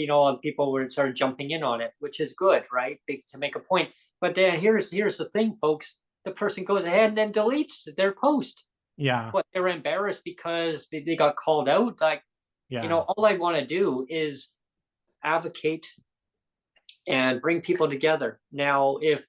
people were started jumping in on it, which is good, right? To make a point. But then here's the thing, folks. The person goes ahead and then deletes their post. Yeah. But they're embarrassed because they got called out. Like, all I want to do is advocate and bring people together. Now, if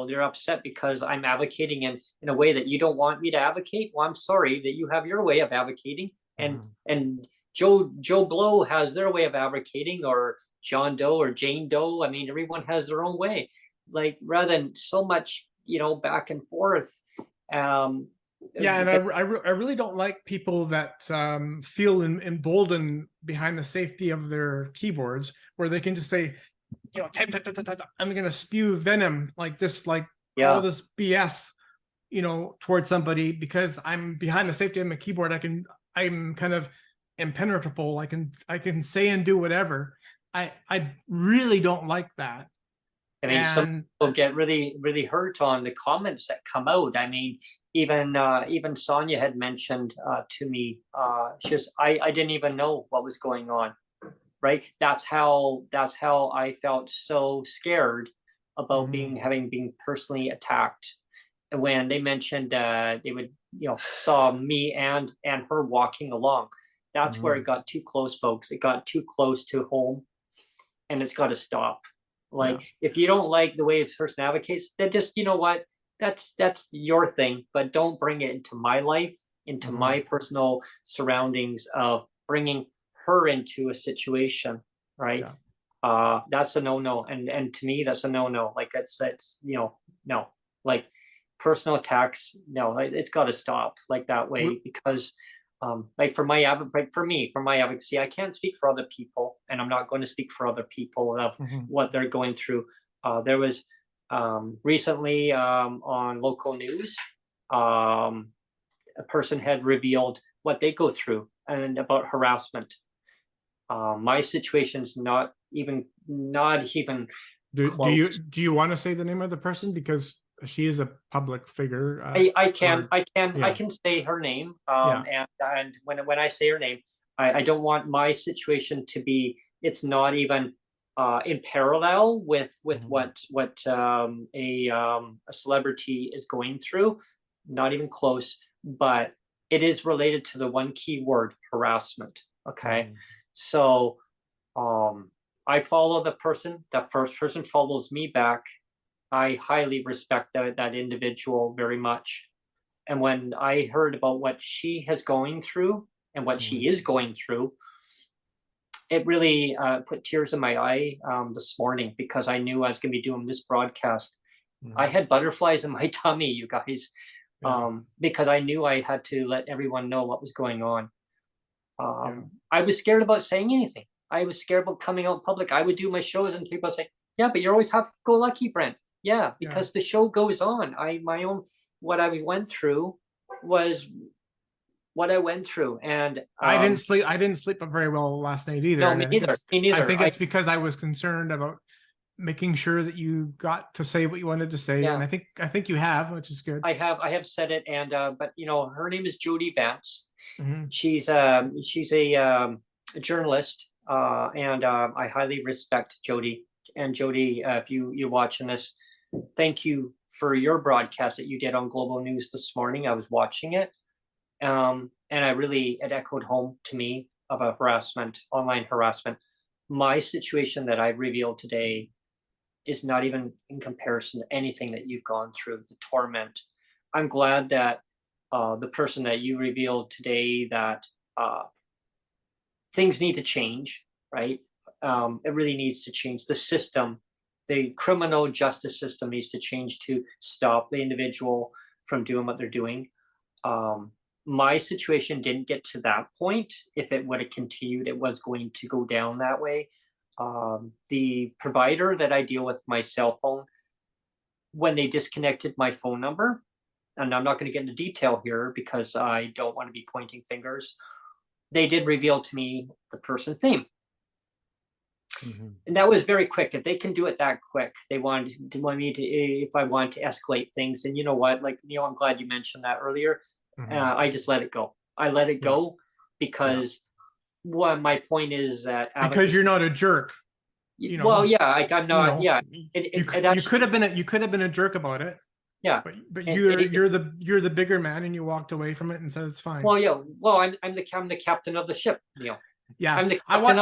they're upset because I'm advocating in a way that you don't want me to advocate, well, I'm sorry that you have your way of advocating, and Joe Blow has their way of advocating, or John Doe or Jane Doe. I mean, everyone has their own way. Like, rather than so much, back and forth. Yeah, and I really don't like people that feel emboldened behind the safety of their keyboards, where they can just say, type, I'm going to spew venom like this, like all this BS, towards somebody because I'm behind the safety of my keyboard. I'm kind of impenetrable. I can say and do whatever. I really don't like that. I mean, some people get really, really hurt on the comments that come out. I mean, even Sonia had mentioned to me, I didn't even know what was going on. Right. That's how I felt so scared about having been personally attacked. And when they mentioned they would, saw me and her walking along, that's where it got too close, folks. It got too close to home, and it's got to stop. Like, if you don't like the way this person advocates, then just, what, that's your thing, but don't bring it into my life, into my personal surroundings of bringing her into a situation, right? That's a no. And to me, that's a no. Like, that's no. Like, personal attacks, no, it's got to stop like that way, because like for my advocacy, I can't speak for other people, and I'm not going to speak for other people of what they're going through. There was recently on local news, a person had revealed what they go through and about harassment. My situation's not even close. Do you want to say the name of the person, because she is a public figure? I can say her name. And when I say her name, I don't want my situation to be. It's not even in parallel with what a celebrity is going through. Not even close. But it is related to the one key word: harassment. Okay. So I follow the person. That first person follows me back. I highly respect that individual very much. And when I heard about what she has going through and what she is going through, it really put tears in my eye this morning, because I knew I was going to be doing this broadcast. I had butterflies in my tummy, you guys, because I knew I had to let everyone know what was going on. I was scared about saying anything. I was scared about coming out in public. I would do my shows and people would say, yeah, but you're always happy-go-lucky, Brent. Yeah, because the show goes on. What I went through was what I went through. And I didn't sleep very well last night either. No, me neither. I think it's because I was concerned about making sure that you got to say what you wanted to say. And I think you have, which is good. I have said it. And but her name is Jody Vance. She's a journalist, and I highly respect Jody. And Jody, if you're watching this, thank you for your broadcast that you did on Global News this morning. I was watching it, and it echoed home to me of a online harassment. My situation that I revealed today is not even in comparison to anything that you've gone through, the torment. I'm glad that the person that you revealed today, that things need to change, right? It really needs to change. The system, the criminal justice system needs to change to stop the individual from doing what they're doing. My situation didn't get to that point. If it would have continued, it was going to go down that way. The provider that I deal with, my cell phone, when they disconnected my phone number, and I'm not going to get into detail here because I don't want to be pointing fingers, they did reveal to me the person's name. And that was very quick. If they can do it that quick, they want me to, if I want to escalate things. And you know what, I'm glad you mentioned that earlier. I just let it go. I let it go because my point is that because you're not a jerk. Well, yeah, I'm not. You could have been a jerk about it. Yeah, but you're the bigger man, and you walked away from it and said it's fine. Well, yeah. Well, I'm the captain of the ship, Neil. Yeah, I'm the captain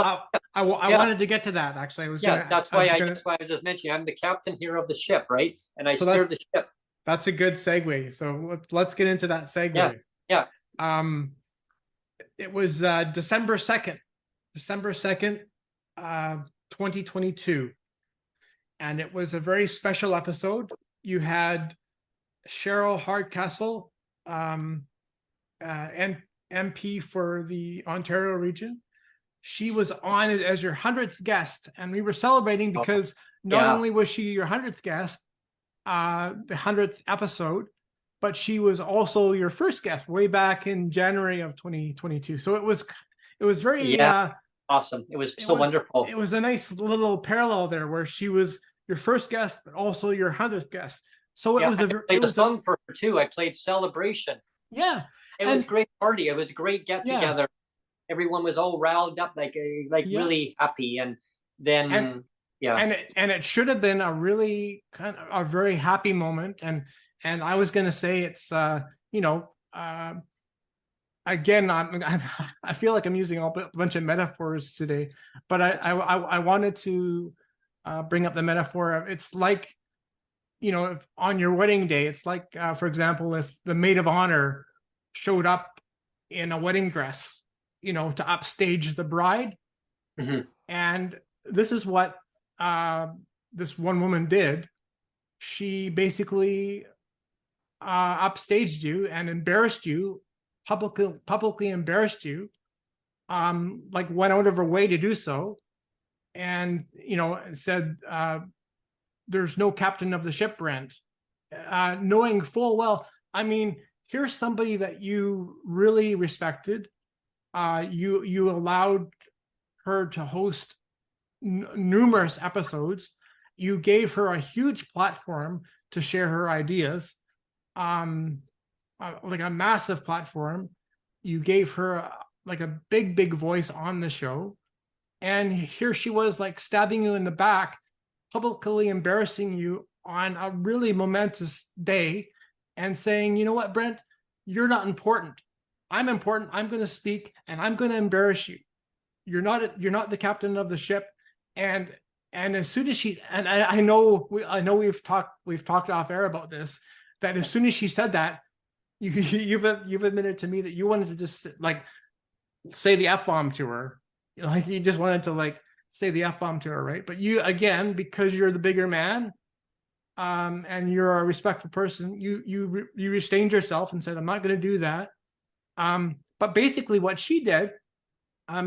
I wanted to get to that actually. That's why I was just mentioning I'm the captain here of the ship, right? And I steer the ship. That's a good segue. So let's get into that segue. Yeah. It was December 2nd, 2022. And it was a very special episode. You had Cheryl Hardcastle, MP for the Ontario region. She was on as your 100th guest, and we were celebrating because not only was she your 100th guest, the 100th episode, but she was also your first guest way back in January of 2022. So it was very awesome. It was wonderful. It was a nice little parallel there where she was your first guest, but also your 100th guest. So it was I played a song for her too. I played Celebration. Yeah. It was a great party. It was a great get together. Everyone was all riled up, really happy. And then and it should have been a really kind of a very happy moment. And I was going to say it's again, I feel like I'm using a bunch of metaphors today, but I wanted to bring up the metaphor of, it's like, if on your wedding day, it's like, for example, if the maid of honor showed up in a wedding dress, to upstage the bride. And this is what this one woman did. She basically upstaged you and embarrassed you, publicly embarrassed you, went out of her way to do so. And, said, there's no captain of the ship, Brent, knowing full well, here's somebody that you really respected. You allowed her to host numerous episodes. You gave her a huge platform to share her ideas, like a massive platform. You gave her a big voice on the show. And here she was stabbing you in the back, publicly embarrassing you on a really momentous day and saying, you know what, Brent, you're not important. I'm important. I'm going to speak and I'm going to embarrass you. You're not the captain of the ship. And as soon as she, and I know we've talked off air about this, that as soon as she said that, you've admitted to me that you wanted to just like say the F-bomb to her. Like you just wanted to like say the F-bomb to her, right? But you, again, because you're the bigger man, and you're a respectful person, you restrained yourself and said, I'm not going to do that. But basically what she did,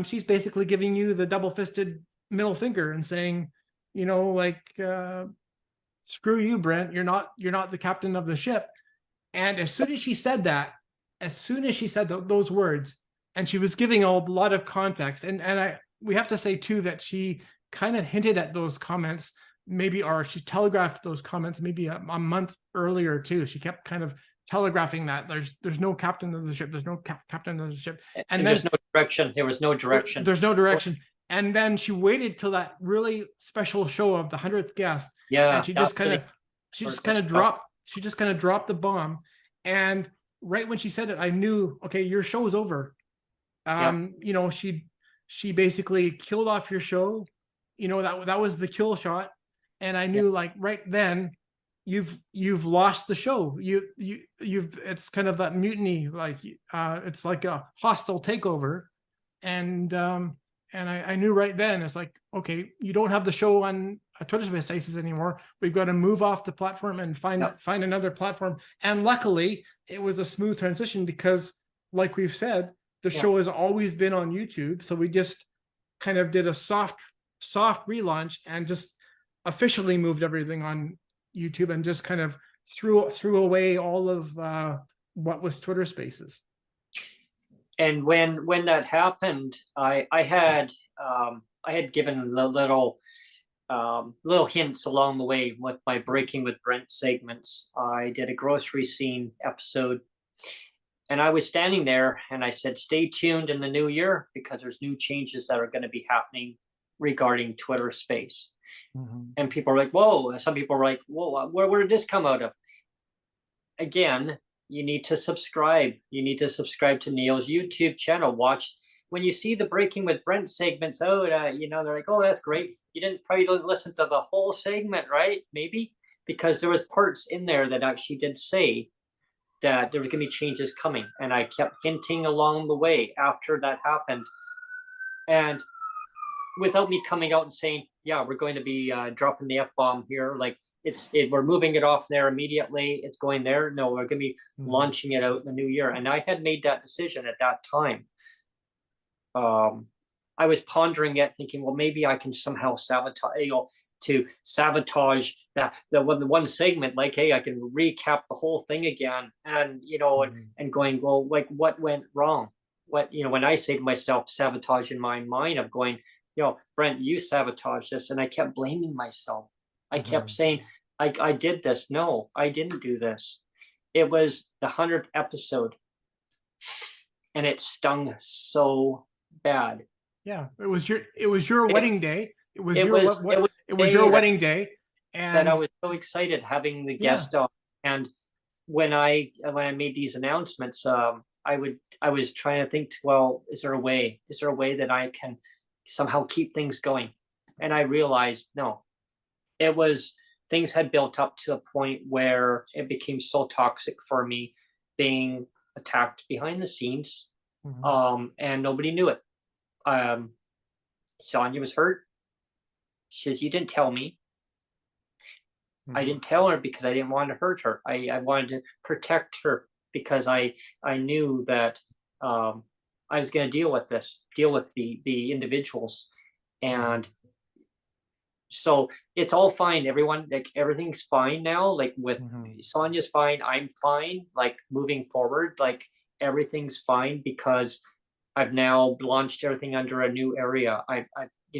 she's basically giving you the double-fisted middle finger and saying, you know, like, screw you, Brent, you're not the captain of the ship. And as soon as she said that, those words, and she was giving a lot of context, and we have to say too that she kind of hinted at those comments, maybe, or she telegraphed those comments maybe a month earlier too. She kept kind of telegraphing that there's no captain of the ship, there's no captain of the ship, and there's no direction. There was no direction. There's no direction. And then she waited till that really special show of the 100th guest. Yeah, and she just kind of dropped the bomb. And right when she said it, I knew, okay, your show is over. You know, she basically killed off your show. You know, that was the kill shot. And I knew, like, right then, you've lost the show. You've it's kind of that mutiny, like it's like a hostile takeover. And I knew right then, it's like, okay, you don't have the show on Twitter Spaces anymore. We've got to move off the platform and find another platform. And luckily, it was a smooth transition because, like we've said, the show has always been on YouTube. So we just kind of did a soft relaunch and just officially moved everything on YouTube and just kind of threw away all of what was Twitter Spaces. And when that happened, I had given little hints along the way with my Breaking with Brent segments. I did a grocery scene episode, and I was standing there and I said, stay tuned in the new year because there's new changes that are going to be happening regarding Twitter Space. Mm-hmm. And people are like, whoa. Some people are like, whoa, where did this come out of? Again, you need to subscribe. You need to subscribe to Neil's YouTube channel. Watch when you see the Breaking with Brent segments out. You know, they're like, oh, that's great. You didn't probably listen to the whole segment, right? Maybe because there was parts in there that actually did say that there was going to be changes coming, and I kept hinting along the way after that happened, and without me coming out and saying, yeah, we're going to be dropping the F-bomb here, like we're moving it off there immediately, it's going there. No, we're going to be launching it out in the new year. And I had made that decision at that time. I was pondering it, thinking, well, maybe I can somehow sabotage that the one segment, like, hey, I can recap the whole thing again, and and going, well, like, what went wrong? What, when I say to myself sabotage in my mind, I'm going, Brent, you sabotaged this. And I kept blaming myself. I kept saying, I did this. No, I didn't do this. It was the 100th episode, and it stung so bad. Yeah, it was your wedding day. It was your wedding day, and that I was so excited having the guest on. And when I made these announcements, I was trying to think, well, is there a way that I can somehow keep things going? And I realized, no, things had built up to a point where it became so toxic for me, being attacked behind the scenes, and nobody knew it. Sonia was hurt. She says, you didn't tell me. I didn't tell her because I didn't want to hurt her. I wanted to protect her because I knew that I was going to deal with the individuals. And so it's all fine. Everyone, like, everything's fine now. Like, with Sonia's fine. I'm fine. Like, moving forward, like, everything's fine because I've now launched everything under a new area. I've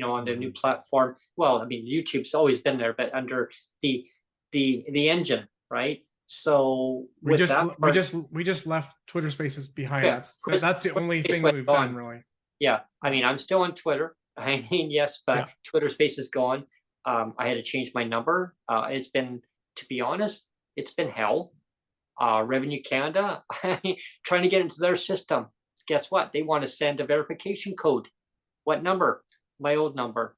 on the new platform. Well, I mean, YouTube's always been there, but under the engine, right? So we just left Twitter Spaces behind. Yeah, that's the only thing that we've done, really. Yeah, I mean, I'm still on Twitter. I mean, yes, but Twitter Spaces gone. I had to change my number. It's been, to be honest, it's been hell. Revenue Canada, trying to get into their system. Guess what? They want to send a verification code. What number? My old number.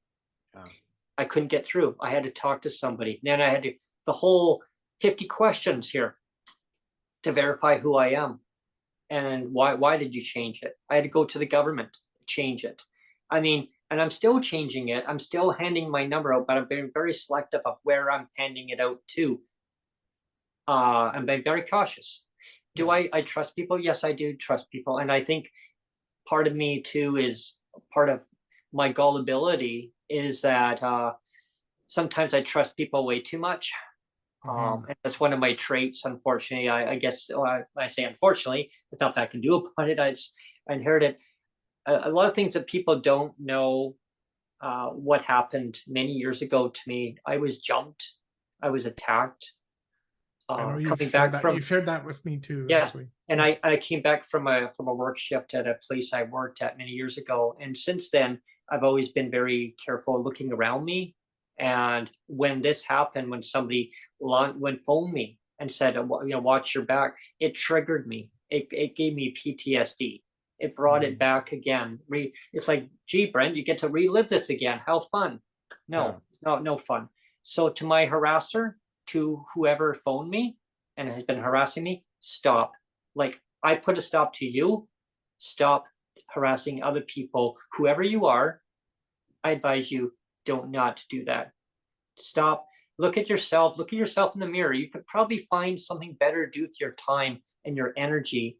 I couldn't get through. I had to talk to somebody. Then I had the whole 50 questions here. to verify who I am. And why did you change it? I had to go to the government to change it. I mean, and I'm still changing it. I'm still handing my number out, but I'm being very selective of where I'm handing it out to. I'm being very cautious. Do I trust people? Yes, I do trust people. And I think part of me too is part of my gullibility is that sometimes I trust people way too much. And that's one of my traits, unfortunately. I guess I say unfortunately, it's nothing I can do about it. I inherited a lot of things that people don't know what happened many years ago to me. I was jumped, I was attacked. I know Coming back from you shared that with me too. yeah, Actually. and I came back from a work shift at a place I worked at many years ago, and since then I've always been very careful looking around me. And when this happened, when somebody phoned me and said, watch your back," it triggered me. It gave me PTSD. It brought it back again. It's like, gee, Brent, you get to relive this again. How fun? No, it's no fun. So to my harasser, to whoever phoned me and has been harassing me, stop. Like, I put a stop to you. Stop harassing other people, whoever you are. I advise you, don't not do that. Stop. Look at yourself. Look at yourself in the mirror. You could probably find something better to do with your time and your energy.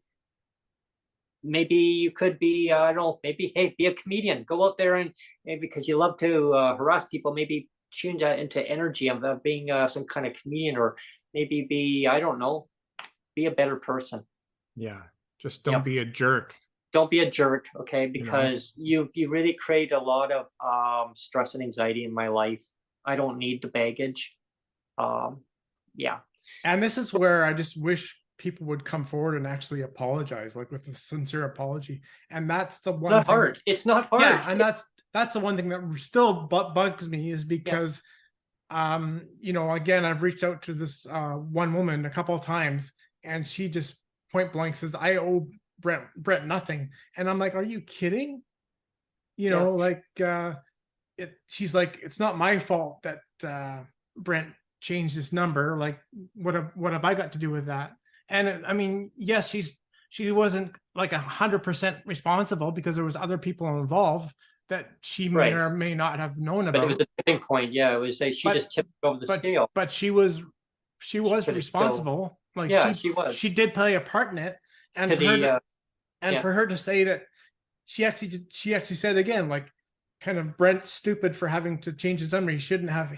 Maybe you could be, I don't know, maybe, hey, be a comedian. Go out there and because you love to harass people, maybe change that into energy of being some kind of comedian, or maybe be, I don't know, be a better person. Yeah. Just don't be a jerk. Don't be a jerk, okay? Because you really create a lot of stress and anxiety in my life. I don't need the baggage. Yeah. And this is where I just wish people would come forward and actually apologize, like with a sincere apology. And that's the one Not thing hard. It's not hard. Yeah, and that's the one thing that still bugs me is because again, I've reached out to this one woman a couple of times, and she just point blank says, "I owe Brent nothing." And I'm like, are you kidding? She's like, "It's not my fault that Brent changed his number. Like, what have I got to do with that?" And I mean, yes, she wasn't like 100% responsible, because there was other people involved that she may or may not have known about. But it was a tipping point. Yeah, it was she just tipped over the scale. But she was responsible. Like, she was. She did play a part in it. And for her to say that she actually said again, like, kind of, Brent's stupid for having to change his number. He shouldn't have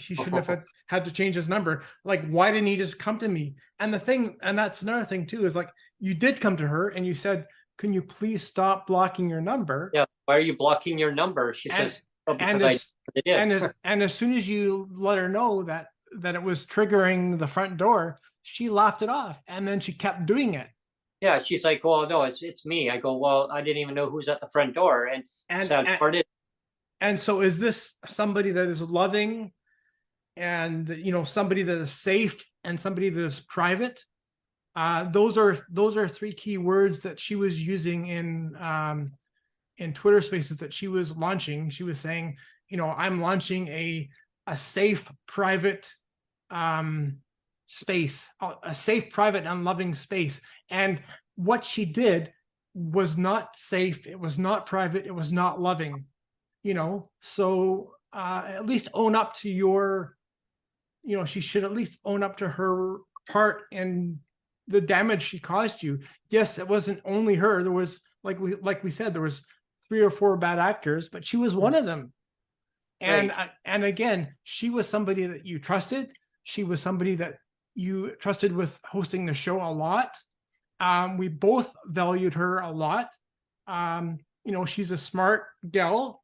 had to change his number. Like, why didn't he just come to me? And that's another thing too, is like, you did come to her and you said, "Can you please stop blocking your number?" Yeah. Why are you blocking your number? She says, and as soon as you let her know that it was triggering the front door, she laughed it off, and then she kept doing it. Yeah, she's like, "Well, no, it's me." I go, "Well, I didn't even know who's at the front door." And sad part is. And so, is this somebody that is loving, and somebody that is safe, and somebody that is private? Those are three key words that she was using in Twitter Spaces that she was launching. She was saying, "I'm launching a safe, private space, a safe, private, and loving space." And what she did was not safe. It was not private. It was not loving. So at least own up to your, she should at least own up to her part in the damage she caused you. Yes, it wasn't only her. There was, like we said, there was 3 or 4 bad actors, but she was one of them. And and again, she was somebody that you trusted. She was somebody that you trusted with hosting the show a lot. We both valued her a lot. She's a smart gal.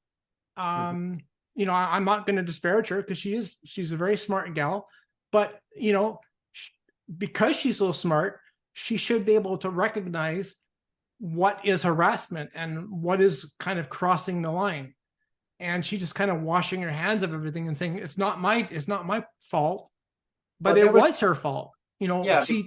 I'm not going to disparage her, because she's a very smart gal, but because she's so smart, she should be able to recognize what is harassment and what is kind of crossing the line. And she just kind of washing her hands of everything and saying, it's not my fault, but it was her fault. She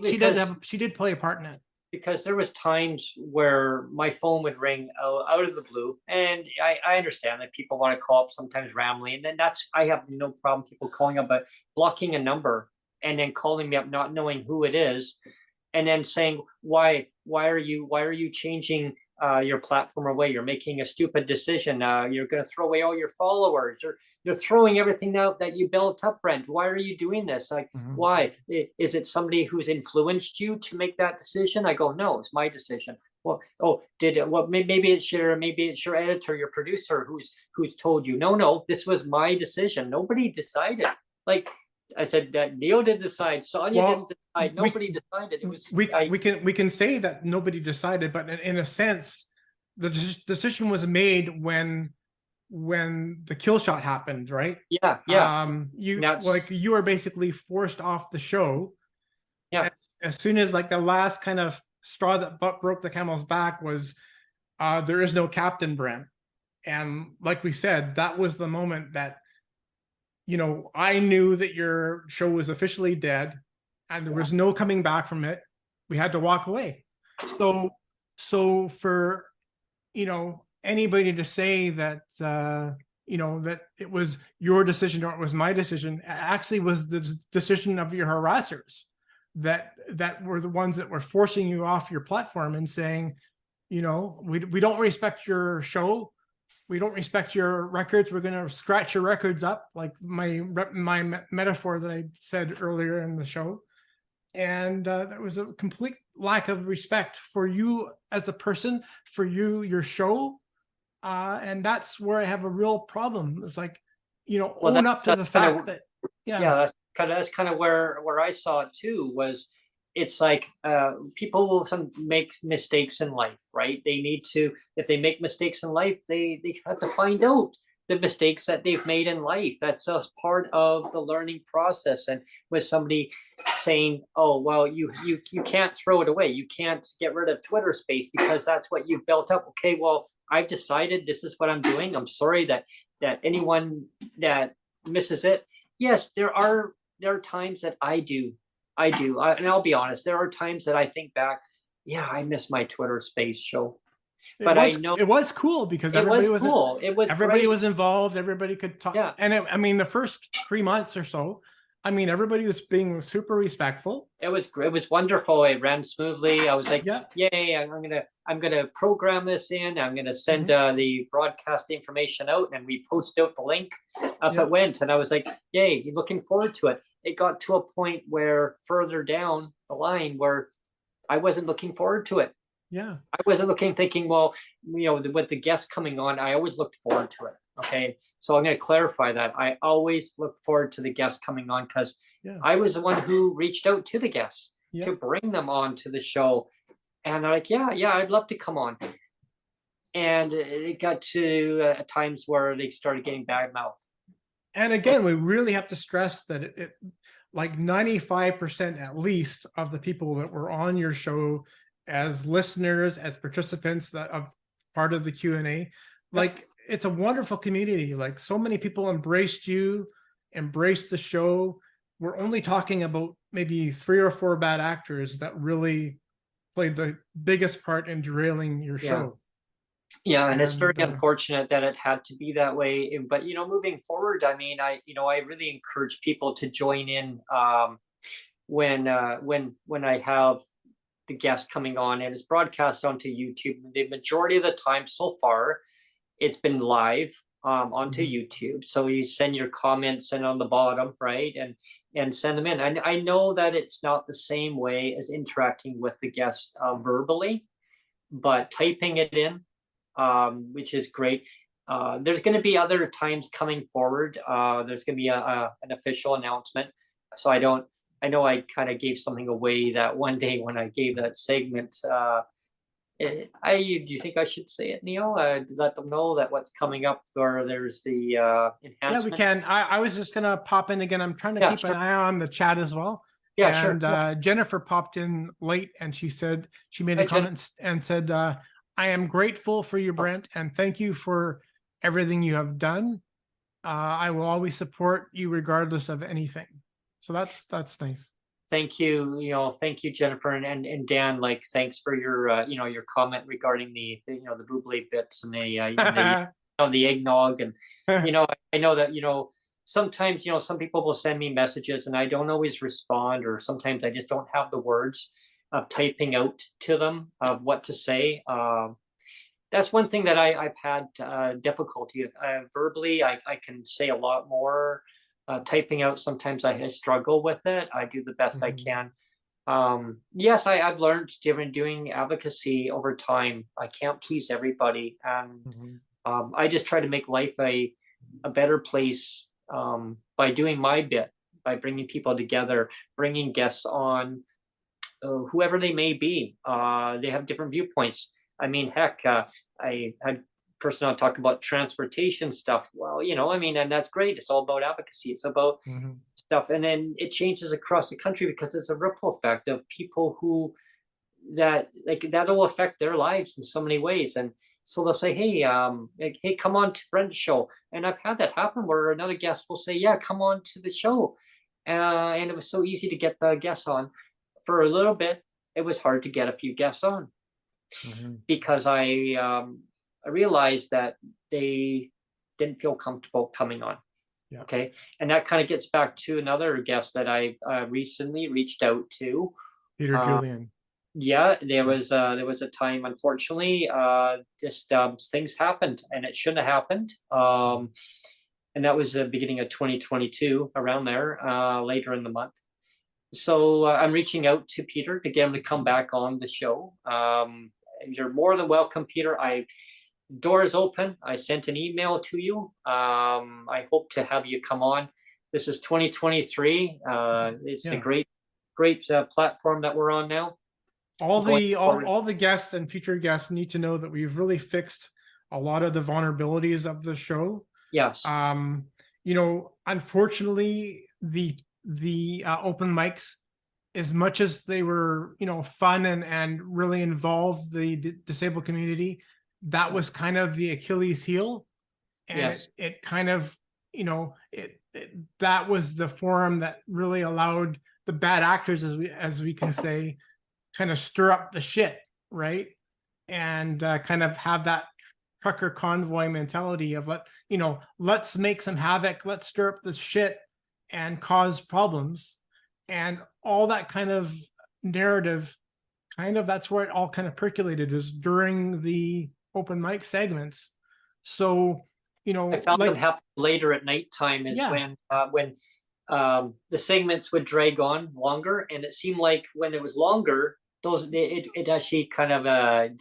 did play a part in it. Because there was times where my phone would ring out of the blue, and I understand that people want to call up sometimes randomly, and then I have no problem people calling up, but blocking a number and then calling me up not knowing who it is, and then saying, why are you changing your platform away? You're making a stupid decision. You're going to throw away all your followers, or you're throwing everything out that you built up, Brent. Why are you doing this? Like, why? Is it somebody who's influenced you to make that decision? I go, no, it's my decision. Well, oh, did it? Well, maybe it's your editor, your producer, who's told you. No, this was my decision. Nobody decided. Like I said, that Neil didn't decide. Sonia didn't decide. Nobody decided. It was we can say that nobody decided, but in a sense, the decision was made when the kill shot happened, right? Yeah. You were basically forced off the show. Yeah. As soon as like the last kind of straw that broke the camel's back was there is no Captain Brent. And like we said, that was the moment that, you know, I knew that your show was officially dead and there was no coming back from it. We had to walk away. So for, you know, anybody to say that, you know, that it was your decision or it was my decision, actually was the decision of your harassers that were the ones that were forcing you off your platform and saying, you know, we don't respect your show. We don't respect your records. We're going to scratch your records up, like my metaphor that I said earlier in the show. And there was a complete lack of respect for you as a person, for your show. And that's where I have a real problem. It's like, you know, own up to the fact that, that's kind of where I saw it too. Was it's like people will make mistakes in life, right? They need to, if they make mistakes in life, they have to find out the mistakes that they've made in life. That's just part of the learning process. And with somebody saying, oh, well, you can't throw it away. You can't get rid of Twitter space because that's what you've built up. Okay, well, I've decided this is what I'm doing. I'm sorry that anyone that misses it. Yes, there are times that I do. And I'll be honest, there are times that I think back, yeah, I miss my Twitter space show. But I know it was cool because everybody was cool. Everybody was involved. Everybody could talk. Yeah. And I mean, the first 3 months or so, I mean, everybody was being super respectful. It was wonderful. It ran smoothly. I was like, yay! I'm gonna program this in. I'm gonna send the broadcast information out, and we post out the link. It went, and I was like, yay! Looking forward to it. It got to a point where further down the line where I wasn't looking forward to it. Yeah. I wasn't thinking, well, you know, with the guests coming on, I always looked forward to it. Okay. So I'm going to clarify that. I always look forward to the guests coming on because I was the one who reached out to the guests to bring them on to the show. And they're like, yeah, I'd love to come on. And it got to times where they started getting bad mouth. And again, we really have to stress that it like 95% at least of the people that were on your show as listeners, as participants that of part of the Q&A, like it's a wonderful community. Like so many people embraced you, embraced the show. We're only talking about maybe 3 or 4 bad actors that really played the biggest part in derailing your show. Yeah, and it's very unfortunate that it had to be that way. But you know, moving forward, I mean, I really encourage people to join in when I have the guest coming on, and it's broadcast onto YouTube. The majority of the time so far, it's been live onto YouTube. So you send your comments in on the bottom, right, and send them in. And I know that it's not the same way as interacting with the guest verbally, but typing it in, which is great. There's going to be other times coming forward. There's going to be an official announcement. So I know I kind of gave something away that one day when I gave that segment. Do you think I should say it, Neil? Let them know that what's coming up, or there's the enhancement. Yeah, we can. I was just gonna pop in again. I'm trying to keep an eye on the chat as well. Yeah, and Jennifer popped in late, and she said she made a comment and said, "I am grateful for you, Brent, and thank you for everything you have done. I will always support you regardless of anything." So that's nice. Thank you. Thank you, Jennifer and Dan. Like, thanks for your your comment regarding the bubbly bits and the eggnog, and I know that sometimes some people will send me messages and I don't always respond, or sometimes I just don't have the words. typing out to them of what to say. That's one thing that I've had difficulty with. Verbally, I can say a lot more. Typing out, sometimes I struggle with it. I do the best I can. Yes, I've learned doing advocacy over time. I can't please everybody, and I just try to make life a better place by doing my bit, by bringing people together, bringing guests on, whoever they may be. They have different viewpoints. I mean, heck, I had person on talk about transportation stuff. Well, I mean, and that's great. It's all about advocacy. It's about stuff, and then it changes across the country because it's a ripple effect of people who that'll affect their lives in so many ways. And so they'll say, hey, come on to Brent's show. And I've had that happen where another guest will say, yeah, come on to the show. And it was so easy to get the guests on. For a little bit, it was hard to get a few guests on because I realized that they didn't feel comfortable coming on. Yeah. Okay. And that kind of gets back to another guest that I've recently reached out to. Peter Julian. Yeah, there was a time, unfortunately, just things happened, and it shouldn't have happened. And that was the beginning of 2022, around there, later in the month. So I'm reaching out to Peter to get him to come back on the show. You're more than welcome, Peter. Door is open. I sent an email to you. I hope to have you come on. This is 2023. It's a great platform that we're on now. All the guests and future guests need to know that we've really fixed a lot of the vulnerabilities of the show. Yes. Unfortunately, the open mics, as much as they were, fun and really involved the disabled community, that was kind of the Achilles heel. And yes. it kind of, that was the forum that really allowed the bad actors, as we can say, kind of stir up the shit, right? And kind of have that trucker convoy mentality of let's make some havoc, let's stir up the shit and cause problems. And all that kind of narrative, that's where it all kind of percolated, is during the open mic segments. So, I found them happen later at nighttime is when the segments would drag on longer, and it seemed like when it was longer, it actually kind of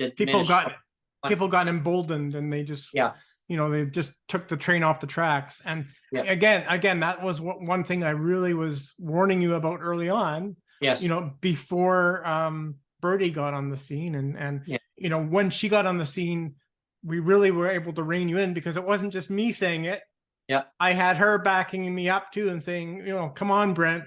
people got emboldened, and they just they just took the train off the tracks. And again, that was one thing I really was warning you about early on. Yes. Before Birdie got on the scene, and when she got on the scene, we really were able to rein you in, because it wasn't just me saying it. Yeah, I had her backing me up too and saying, come on, Brent.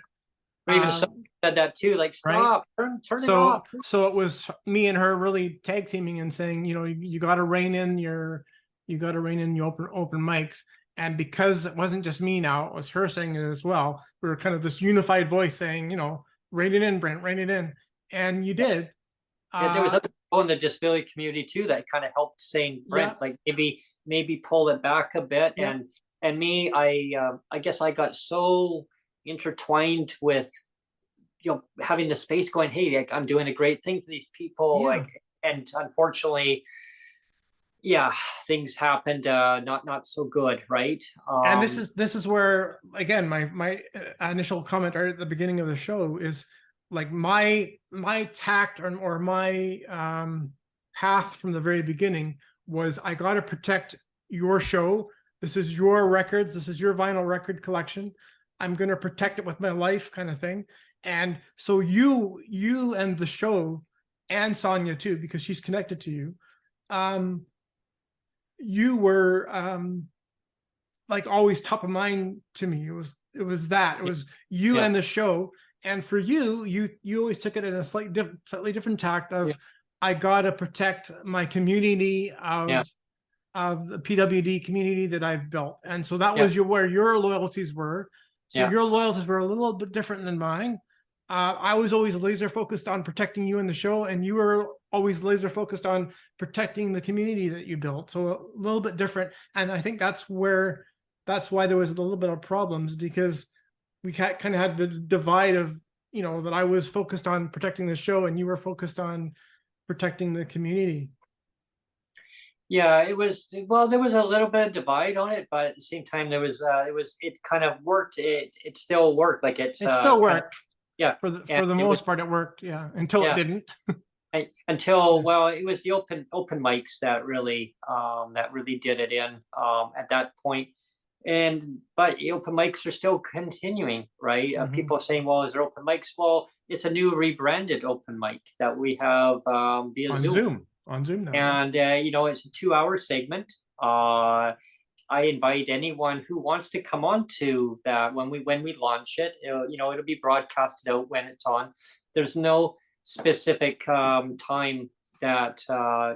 Or even someone said that too, like, stop, right? turn it off. So it was me and her really tag teaming and saying, you got to rein in your open mics. And because it wasn't just me now, it was her saying it as well. We were kind of this unified voice saying, rein it in, Brent, rein it in. And you did. There was other people in the disability community too that kind of helped saying, Brent, like maybe pull it back a bit. And me, I guess I got so intertwined with having the space going, hey, like, I'm doing a great thing for these people, and unfortunately things happened not so good, right? And this is where, again, my initial comment right at the beginning of the show is like my tact or my path from the very beginning was, I got to protect your show. This is your records. This is your vinyl record collection. I'm going to protect it with my life, kind of thing. And so you and the show, and Sonia too, because she's connected to you, you were like always top of mind to me. It was you and the show. And for you always took it in a slightly different tact of, I gotta protect my community of the PWD community that I've built. And so that was where your loyalties were. So your loyalties were a little bit different than mine. I was always laser focused on protecting you and the show, and you were always laser focused on protecting the community that you built. So a little bit different. And I think that's why there was a little bit of problems, because we kind of had the divide of you know, that I was focused on protecting the show and you were focused on protecting the community. Yeah, it was, well, there was a little bit of divide on it, but at the same time, it kind of worked. It still worked. Like It still worked. Yeah. For the And most part, it worked. Yeah. Until it didn't. Until, well, it was the open mics that really did it in at that point. But the open mics are still continuing, right? People saying, well, is there open mics? Well, it's a new rebranded open mic that we have via on Zoom. On Zoom now. And you know, it's a 2-hour segment. I invite anyone who wants to come on to that when we launch it. You know, it'll be broadcasted out when it's on. There's no specific time that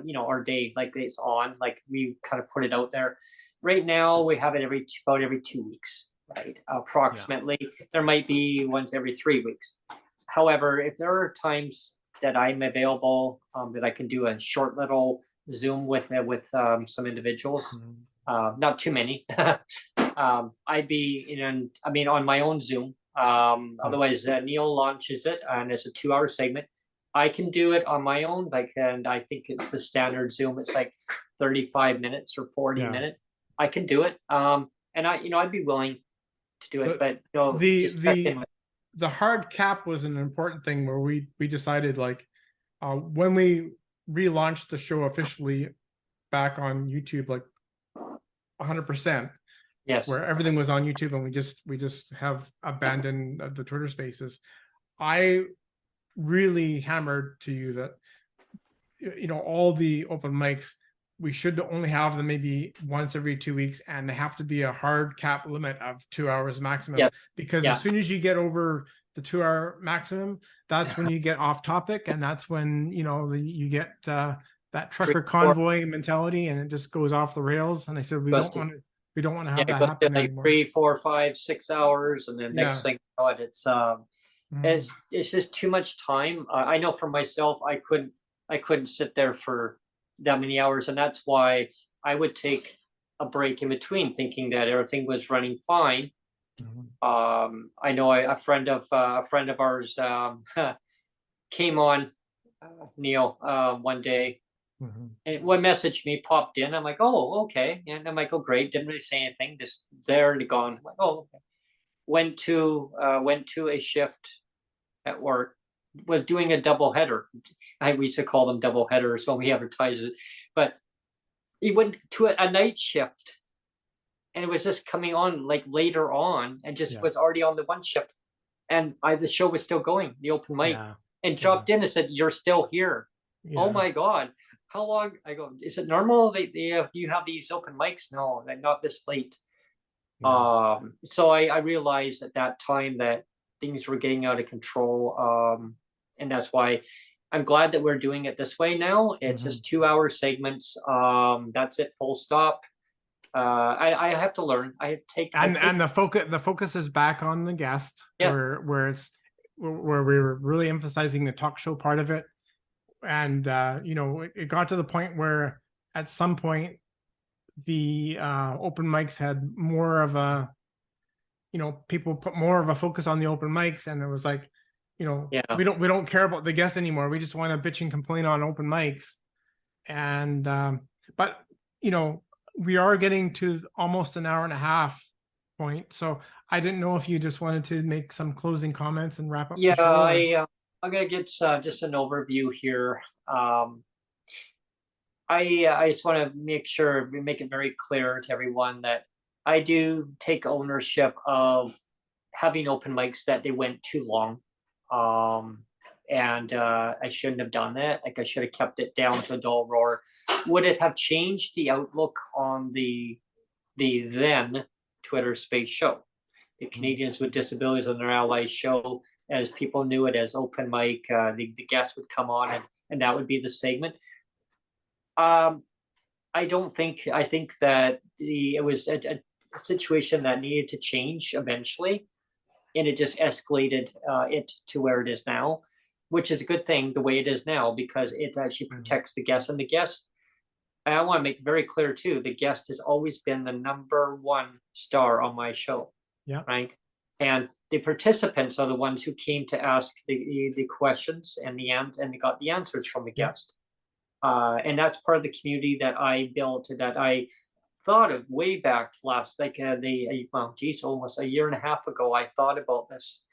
you know, or day like it's on. Like, we kind of put it out there. Right now, we have it about every 2 weeks, right? Approximately. There might be ones every 3 weeks. However, if there are times that I'm available, that I can do a short little Zoom with some individuals, not too many. I'd be on my own Zoom. Otherwise, Neil launches it, and it's a 2-hour segment. I can do it on my own, and I think it's the standard Zoom. It's like 35 minutes or 40 minutes. I can do it, and I'd be willing to do it. But the hard cap was an important thing where we decided, like, when we relaunched the show officially back on YouTube, like 100%. Yes. Where everything was on YouTube, and we just have abandoned the Twitter Spaces. I really hammered to you that, you know, all the open mics, we should only have them maybe once every 2 weeks, and they have to be a hard cap limit of 2 hours maximum. Because as soon as you get over the 2-hour maximum, that's when you get off topic, and that's when, you know, you get that trucker convoy mentality, and it just goes off the rails. And I said, we don't want to have that happen like anymore. 3, 4, 5, 6 hours, and then next thing you know, it's just too much time. I know for myself, I couldn't sit there for that many hours, and that's why I would take a break in between, thinking that everything was running fine. I know a friend of ours came on, Neil, one day, and one message me popped in. I'm like, oh, okay, and I'm like, oh, great. Didn't really say anything, just there and gone. I'm like, oh, okay. Went to a shift at work. Was doing a double header. We used to call them double headers when we advertise it, but he went to a night shift, and it was just coming on like later on, and just was already on the one shift, and the show was still going, the open mic, and dropped in and said, "You're still here." Oh my God. How long? I go, is it normal you have these open mics? No, not this late. So I realized at that time that things were getting out of control. And that's why I'm glad that we're doing it this way now. It's just 2-hour segments. That's it, full stop. I have to learn. And the focus is back on the guest, where we were really emphasizing the talk show part of it. And you know, it got to the point where at some point the open mics had more of a, you know, people put more of a focus on the open mics, and it was like, you know, we don't care about the guests anymore. We just want to bitch and complain on open mics. And but you know, we are getting to almost an hour and a half point. So I didn't know if you just wanted to make some closing comments and wrap up the show. I'm gonna get just an overview here. I just want to make it very clear to everyone that I do take ownership of having open mics that they went too long. And I shouldn't have done that. Like, I should have kept it down to a dull roar. Would it have changed the outlook on the then Twitter Space show, the Canadians with Disabilities and Their Allies show, as people knew it as open mic? The guests would come on, and that would be the segment. I don't think. I think that it was a situation that needed to change eventually, and it just escalated it to where it is now, which is a good thing the way it is now, because it actually protects the guest. And the guest, and I want to make very clear too, the guest has always been the #1 star on my show. Yeah. Right. And the participants are the ones who came to ask the questions and they got the answers from the guest. And that's part of the community that I built, that I thought of way back last, like well, geez, almost a year and a half ago. I thought about this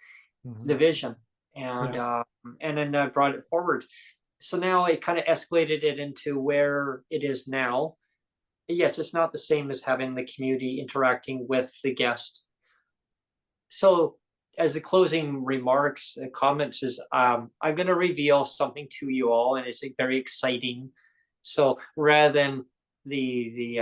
division, and then I brought it forward. So now it kind of escalated it into where it is now. Yes, it's not the same as having the community interacting with the guest. So as the closing remarks, comments is, I'm going to reveal something to you all, and it's very exciting. So rather than the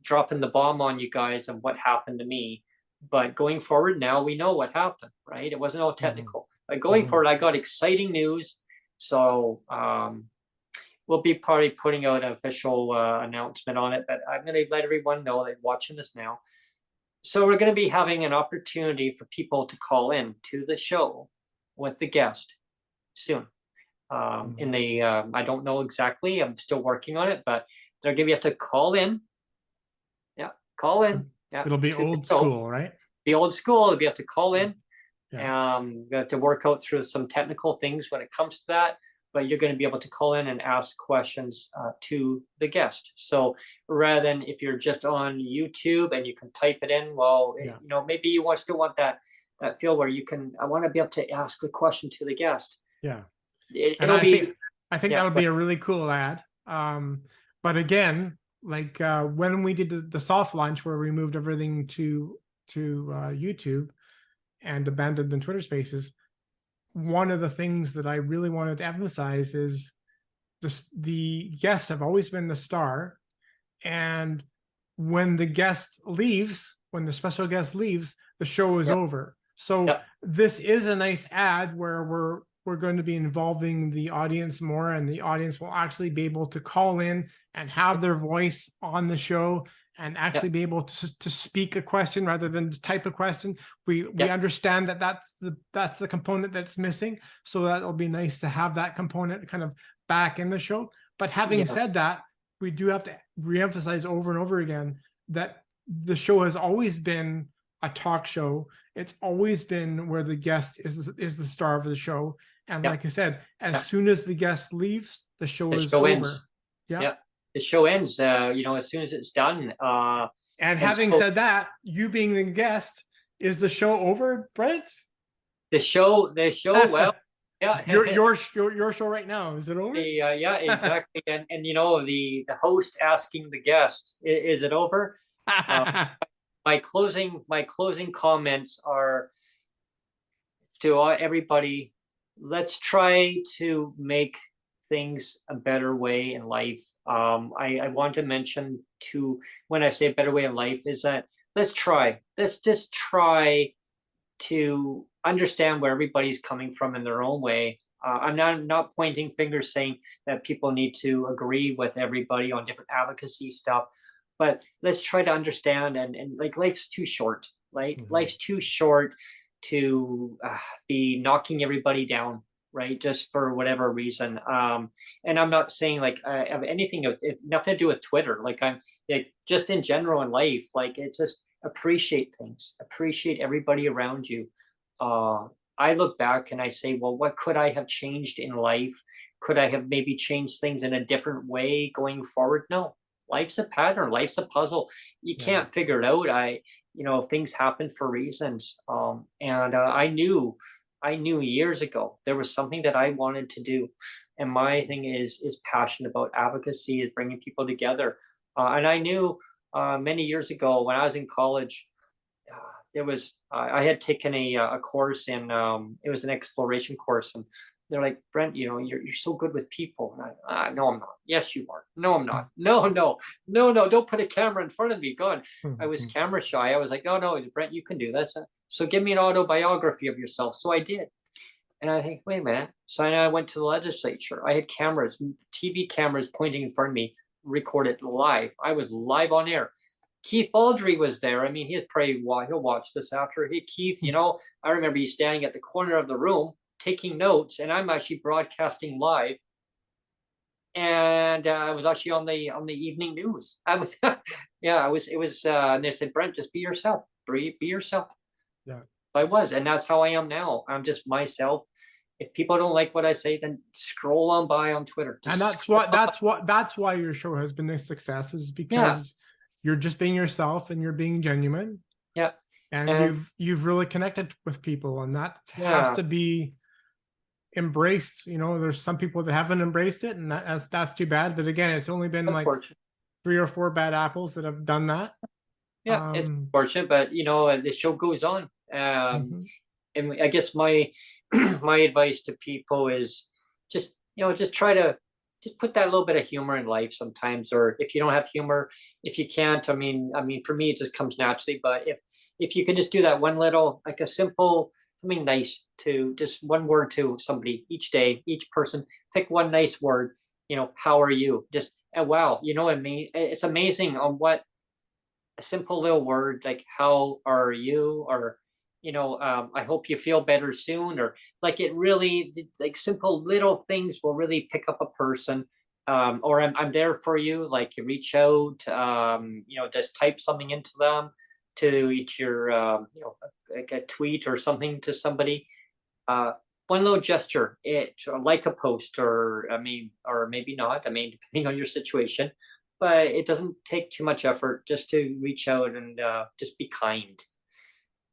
dropping the bomb on you guys of what happened to me, but going forward now we know what happened, right? It wasn't all technical. But going forward, I got exciting news. So we'll be probably putting out an official announcement on it, but I'm going to let everyone know that watching this now. So we're going to be having an opportunity for people to call in to the show with the guest soon. In the I don't know exactly. I'm still working on it, but they're going to have to call in. Yeah, call in. Yeah, it'll be old school, right? Be old school. You'll have to call in. Yeah. You have to work out through some technical things when it comes to that, but you're going to be able to call in and ask questions to the guest. So rather than if you're just on YouTube and you can type it in, well, you know, maybe you still want that feel where you can. I want to be able to ask the question to the guest. Yeah, I think that would be a really cool ad. But again, like when we did the soft launch where we moved everything to YouTube and abandoned the Twitter Spaces, one of the things that I really wanted to emphasize is the guests have always been the star, and when the guest leaves, when the special guest leaves, the show is over. So this is a nice ad where we're going to be involving the audience more, and the audience will actually be able to call in and have their voice on the show and actually be able to speak a question rather than type a question. We understand that that's the component that's missing. So that'll be nice to have that component kind of back in the show. But having said that, we do have to reemphasize over and over again that the show has always been a talk show. It's always been where the guest is the star of the show. And like I said, as soon as the guest leaves, the show is over. Ends. The show ends, you know, as soon as it's done. And having said that, you being the guest, is the show over, Brent? The show, well, your show right now, is it over? Yeah, exactly. and you know, the host asking the guest, is it over? My closing comments are to everybody. Let's try to make things a better way in life. I want to mention when I say a better way in life is that let's just try to understand where everybody's coming from in their own way. I'm not pointing fingers saying that people need to agree with everybody on different advocacy stuff, but let's try to understand and like life's too short. Life's too short to be knocking everybody down, right? Just for whatever reason. And I'm not saying like I have anything nothing to do with Twitter. Like I'm just in general in life, like it's just appreciate things, appreciate everybody around you. I look back and I say, well, what could I have changed in life? Could I have maybe changed things in a different way going forward? No, life's a pattern, life's a puzzle. You can't figure it out. You know, things happen for reasons. And I knew years ago there was something that I wanted to do, and my thing is passion about advocacy, is bringing people together. And I knew many years ago when I was in college, there was I had taken a course in it was an exploration course, and they're like, Brent, you know, you're so good with people. And I no, I'm not. Yes, you are. No, I'm not. No, don't put a camera in front of me. God, I was camera shy. I was like, no, Brent, you can do this. So give me an autobiography of yourself. So I did. And I think, wait a minute. So I went to the legislature. I had cameras, TV cameras pointing in front of me, recorded live. I was live on air. Keith Baldry was there. I mean, he'll watch this after. Hey, Keith, you know, I remember you standing at the corner of the room taking notes, and I'm actually broadcasting live. And I was actually on the evening news. I was, it was, and they said, Brent, just be yourself. Be yourself. Yeah. I was, and that's how I am now. I'm just myself. If people don't like what I say, then scroll on by on Twitter. And that's why your show has been a success, is because you're just being yourself and you're being genuine. Yeah. And you've really connected with people, and that has to be embraced. You know, there's some people that haven't embraced it, and that's too bad. But again, it's only been like 3 or 4 bad apples that have done that. Yeah, it's unfortunate, but you know, the show goes on. And I guess my my advice to people is just, you know, just try to just put that little bit of humor in life sometimes. Or if you don't have humor, if you can't, I mean, for me, it just comes naturally. But if you can just do that one little, like a simple, something nice, to just one word to somebody each day, each person, pick one nice word, you know, how are you? Just, wow, you know what I mean? It's amazing on what a simple little word like how are you, or you know, I hope you feel better soon, or like it really, like simple little things will really pick up a person. Or I'm there for you, like you reach out, you know, just type something into them, to your you know, like a tweet or something to somebody. One little gesture, or like a post, or I mean, or maybe not, I mean, depending on your situation, but it doesn't take too much effort just to reach out and just be kind.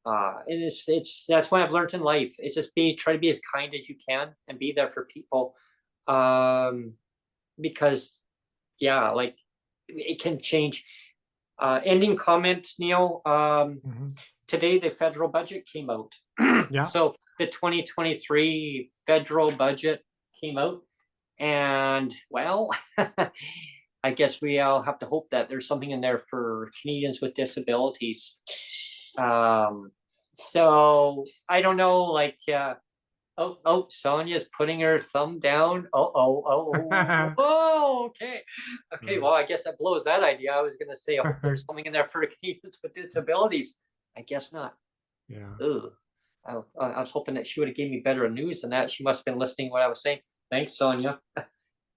And it's that's what I've learned in life. It's just try to be as kind as you can and be there for people. Because yeah, like it can change. Ending comment, Neil. Today the federal budget came out. So the 2023 federal budget came out, and well, I guess we all have to hope that there's something in there for Canadians with disabilities. So I don't know, like, Sonia's putting her thumb down. Okay. Well, I guess that blows that idea. I was gonna say, I hope there's something in there for Canadians with disabilities. I guess not. Yeah. Ugh. I was hoping that she would have gave me better news than that. She must have been listening to what I was saying. Thanks, Sonia.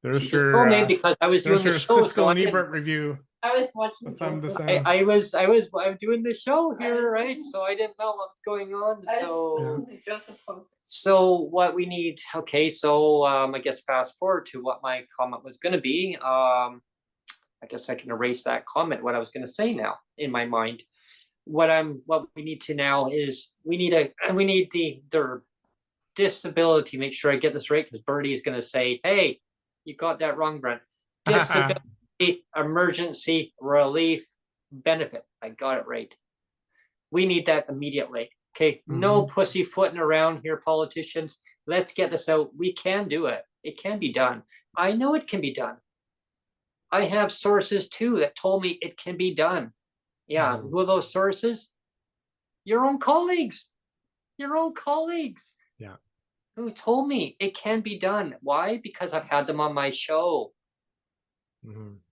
There's She just told me because I was doing the show. So and Ebert review. I was watching. I was doing the show here, right? So I didn't know what's going on. So what we need? Okay, so I guess fast forward to what my comment was going to be. I guess I can erase that comment. What I was going to say now in my mind. What we need to now is we need the disability. Make sure I get this right, because Birdie is going to say, "Hey, you got that wrong, Brent." Disability emergency relief benefit. I got it right. We need that immediately. Okay, no pussyfooting around here, politicians. Let's get this out. We can do it. It can be done. I know it can be done. I have sources too that told me it can be done. Yeah, who are those sources? Your own colleagues. Your own colleagues. Yeah. Who told me it can be done. Why? Because I've had them on my show.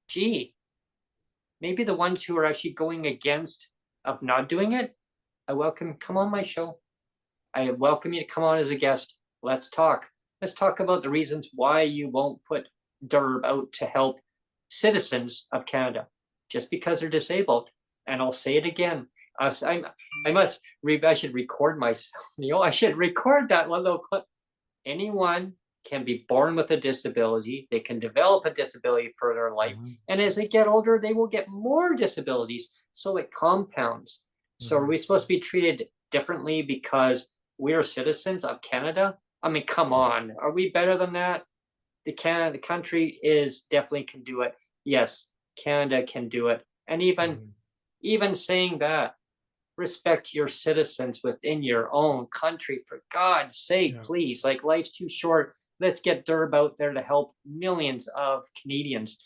Gee, maybe the ones who are actually going against of not doing it, come on my show. I welcome you to come on as a guest. Let's talk. Let's talk about the reasons why you won't put DERB out to help citizens of Canada just because they're disabled. And I'll say it again. I should record myself. You know, I should record that little clip. Anyone can be born with a disability. They can develop a disability for their life. And as they get older, they will get more disabilities. So it compounds. So are we supposed to be treated differently because we are citizens of Canada? I mean, come on. Are we better than that? The country definitely can do it. Yes, Canada can do it. And even saying that, respect your citizens within your own country, for God's sake, please. Like, life's too short. Let's get DERB out there to help millions of Canadians,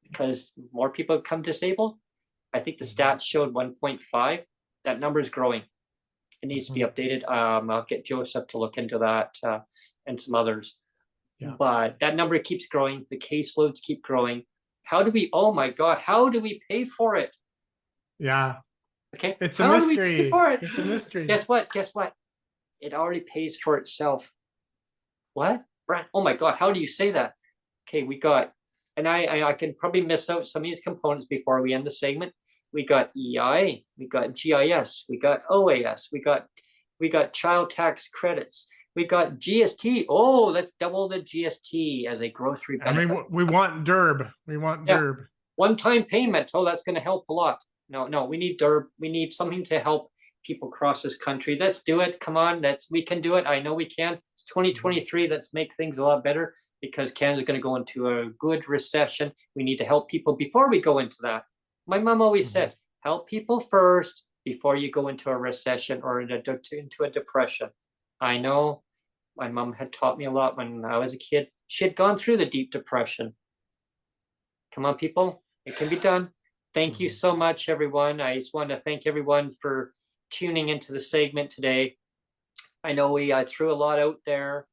because more people become disabled. I think the stats showed 1.5. That number is growing. It needs to be updated. I'll get Joseph to look into that, and some others. But that number keeps growing. The caseloads keep growing. Oh my God, how do we pay for it? Yeah. Okay. It's a mystery. It's a mystery. Guess what? It already pays for itself. What? Brent, oh my God, how do you say that? Okay, we got, and I can probably miss out some of these components before we end the segment. We got EI, we got GIS, we got OAS, we got We got child tax credits. We got GST. Oh, let's double the GST as a grocery benefit. I mean, we want DERB. We want DERB. One-time payment. Oh, that's going to help a lot. No, we need DERB. We need something to help people across this country. Let's do it. Come on, we can do it. I know we can. It's 2023. Let's make things a lot better, because Canada's going to go into a good recession. We need to help people before we go into that. My mom always said, help people first before you go into a recession or into a depression. I know my mom had taught me a lot when I was a kid. She had gone through the deep depression. Come on, people, it can be done. Thank you so much, everyone. I just want to thank everyone for tuning into the segment today. I know we threw a lot out there.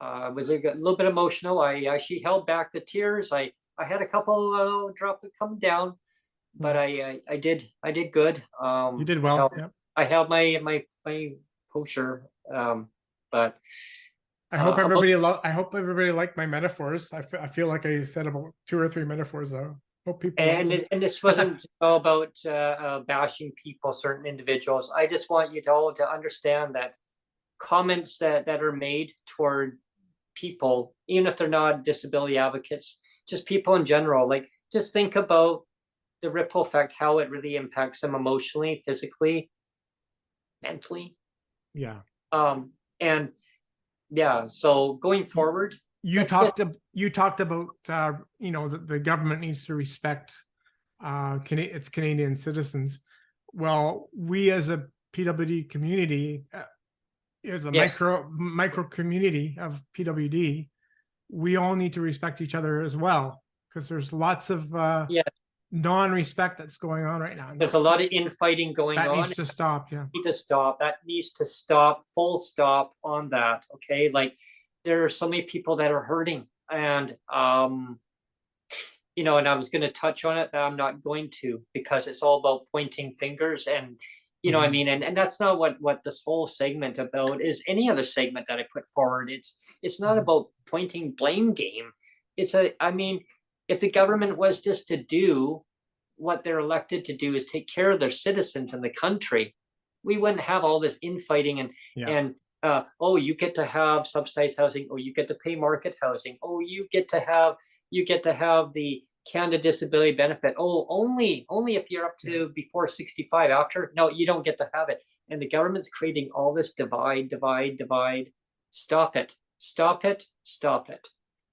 Was a little bit emotional. I actually held back the tears. I had a couple drop come down, but I did good. You did well. I held my posture. But I hope everybody liked my metaphors. I feel like I said about 2 or 3 metaphors though. Hope people and this wasn't all about bashing people, certain individuals. I just want you all to understand that comments that are made toward people, even if they're not disability advocates, just people in general, like, just think about the ripple effect, how it really impacts them emotionally, physically, mentally. Yeah. And yeah, so going forward, you talked about the government needs to respect its Canadian citizens. Well, we as a PWD community, as a micro community of PWD, we all need to respect each other as well, because there's lots of non-respect that's going on right now. There's a lot of infighting going on. That needs to stop. Yeah, need to stop. That needs to stop. Full stop on that. Okay, like, there are so many people that are hurting, and and I was going to touch on it, but I'm not going to, because it's all about pointing fingers, and what I mean, and that's not what this whole segment about is. Any other segment that I put forward, it's not about pointing blame game. It's if the government was just to do what they're elected to do, is take care of their citizens in the country, we wouldn't have all this infighting and oh, you get to have subsidized housing, oh, you get to pay market housing, oh, you get to have the Canada Disability Benefit, oh, only if you're up to before 65. After, no, you don't get to have it. And the government's creating all this divide. Stop it.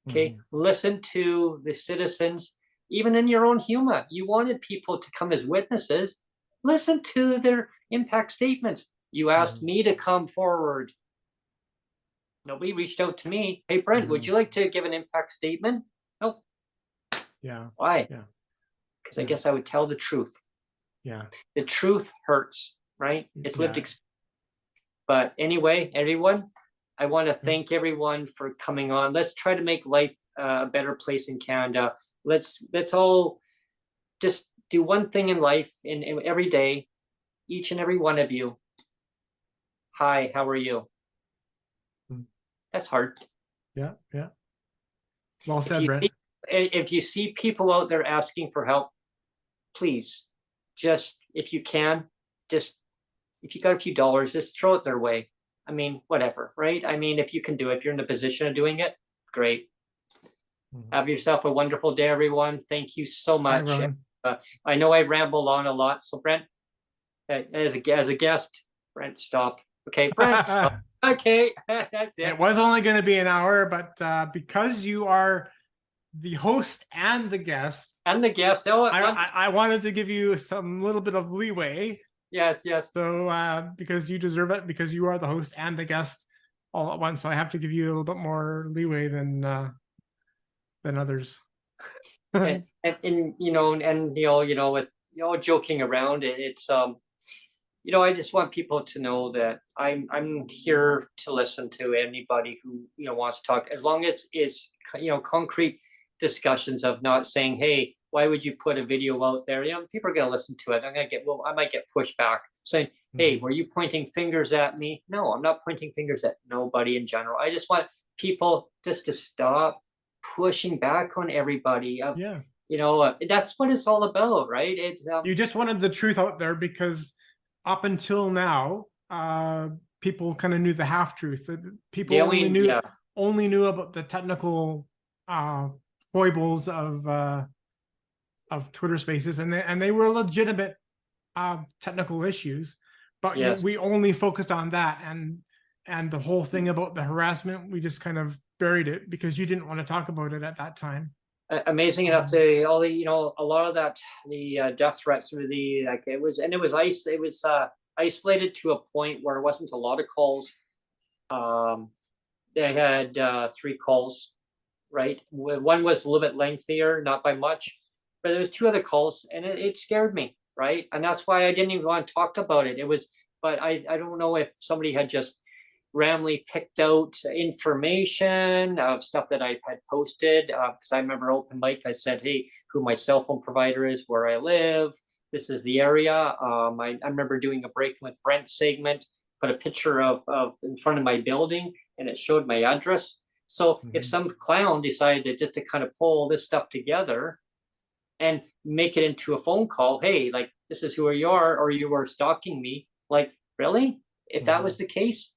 Okay, listen to the citizens. Even in your own humor, you wanted people to come as witnesses. Listen to their impact statements. You asked me to come forward. Nobody reached out to me. Hey, Brent, would you like to give an impact statement? Nope. Yeah. Why? Yeah. Because I guess I would tell the truth. Yeah. The truth hurts, right? It's lived experience. But anyway, everyone, I want to thank everyone for coming on. Let's try to make life a better place in Canada. Let's all just do one thing in life, in every day, each and every one of you. Hi, how are you? That's hard. Yeah. Well said, Brent. If you see people out there asking for help, please, just, if you can, just, if you got a few dollars, just throw it their way. I mean, whatever, right? I mean, if you can do it, if you're in the position of doing it, great. Have yourself a wonderful day, everyone. Thank you so much. I know I ramble on a lot, so Brent, as a guest, Brent, stop. Okay, Brent, stop. Okay, that's it. It was only going to be an hour, but because you are the host and the guest, I wanted to give you some little bit of leeway. Yes. So because you deserve it, because you are the host and the guest all at once, so I have to give you a little bit more leeway than others. and with joking around, it's I just want people to know that I'm here to listen to anybody who wants to talk, as long as it's concrete discussions of not saying, hey, why would you put a video out there? People are going to listen to it. I might get pushback saying, hey, were you pointing fingers at me? No, I'm not pointing fingers at nobody in general. I just want people just to stop pushing back on everybody. That's what it's all about, right? It's you just wanted the truth out there, because up until now, people kind of knew the half truth. People They only knew about the technical foibles of Twitter Spaces, and they were legitimate technical issues, but Yes. we only focused on that, and the whole thing about the harassment, we just kind of buried it because you didn't want to talk about it at that time. Amazing enough to all the, you know, a lot of that, the death threats were it was isolated to a point where it wasn't a lot of calls. They had 3 calls, right? One was a little bit lengthier, not by much, but there was 2 other calls, and it scared me, right? And that's why I didn't even want to talk about it. It was, but I don't know if somebody had just randomly picked out information of stuff that I had posted, because I remember open mic, I said, hey, who my cell phone provider is, where I live, this is the area. I remember doing a Breaking with Brent segment, put a picture of in front of my building, and it showed my address. So if some clown decided just to kind of pull all this stuff together and make it into a phone call, hey, like, this is who you are, or you were stalking me, like, really? If that was the case,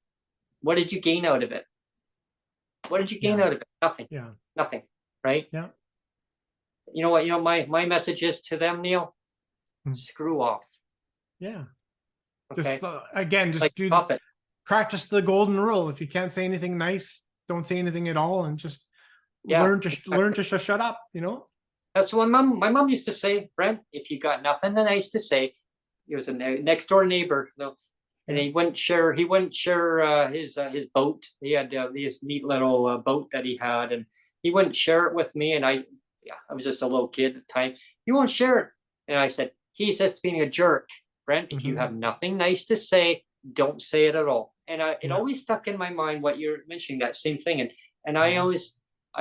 what did you gain out of it? What did you gain out of it? Nothing. Yeah. Nothing. Right? Yeah. You know what? You know, my message is to them, Neil, screw off. Yeah. Okay. Just again, just like, practice the golden rule. If you can't say anything nice, don't say anything at all, and just learn to shut up, you know? That's what my mom used to say, Brent, if you got nothing nice to say, he was a next door neighbor, you know, and he wouldn't share his boat. He had this neat little boat that he had, and he wouldn't share it with me. And I was just a little kid at the time. He won't share it. And I said, he's just being a jerk, Brent. If you have nothing nice to say, don't say it at all. And it always stuck in my mind what you're mentioning, that same thing. And I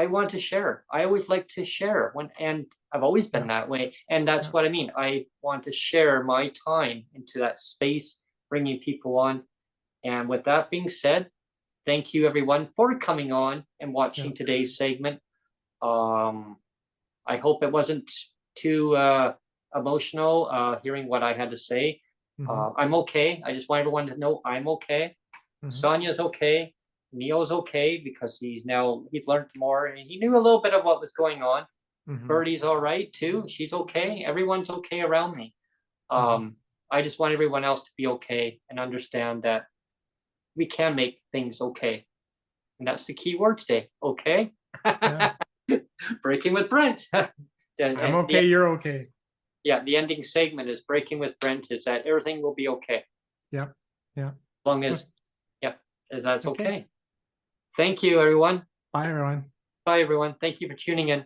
want to share. I always like to share and I've always been that way. And that's what I mean. I want to share my time into that space, bringing people on. And with that being said, thank you everyone for coming on and watching today's segment. I hope it wasn't too emotional hearing what I had to say. I'm okay. I just want everyone to know I'm okay. Sonia's okay. Neil's okay because he's learned more and he knew a little bit of what was going on. Birdie's all right too. She's okay. Everyone's okay around me. I just want everyone else to be okay and understand that we can make things okay. And that's the key word today. Okay. Breaking with Brent. I'm okay. You're okay. Yeah. The ending segment is breaking with Brent is that everything will be okay. Yeah. As long as, as that's okay. Thank you, everyone. Bye, everyone. Bye, everyone. Thank you for tuning in.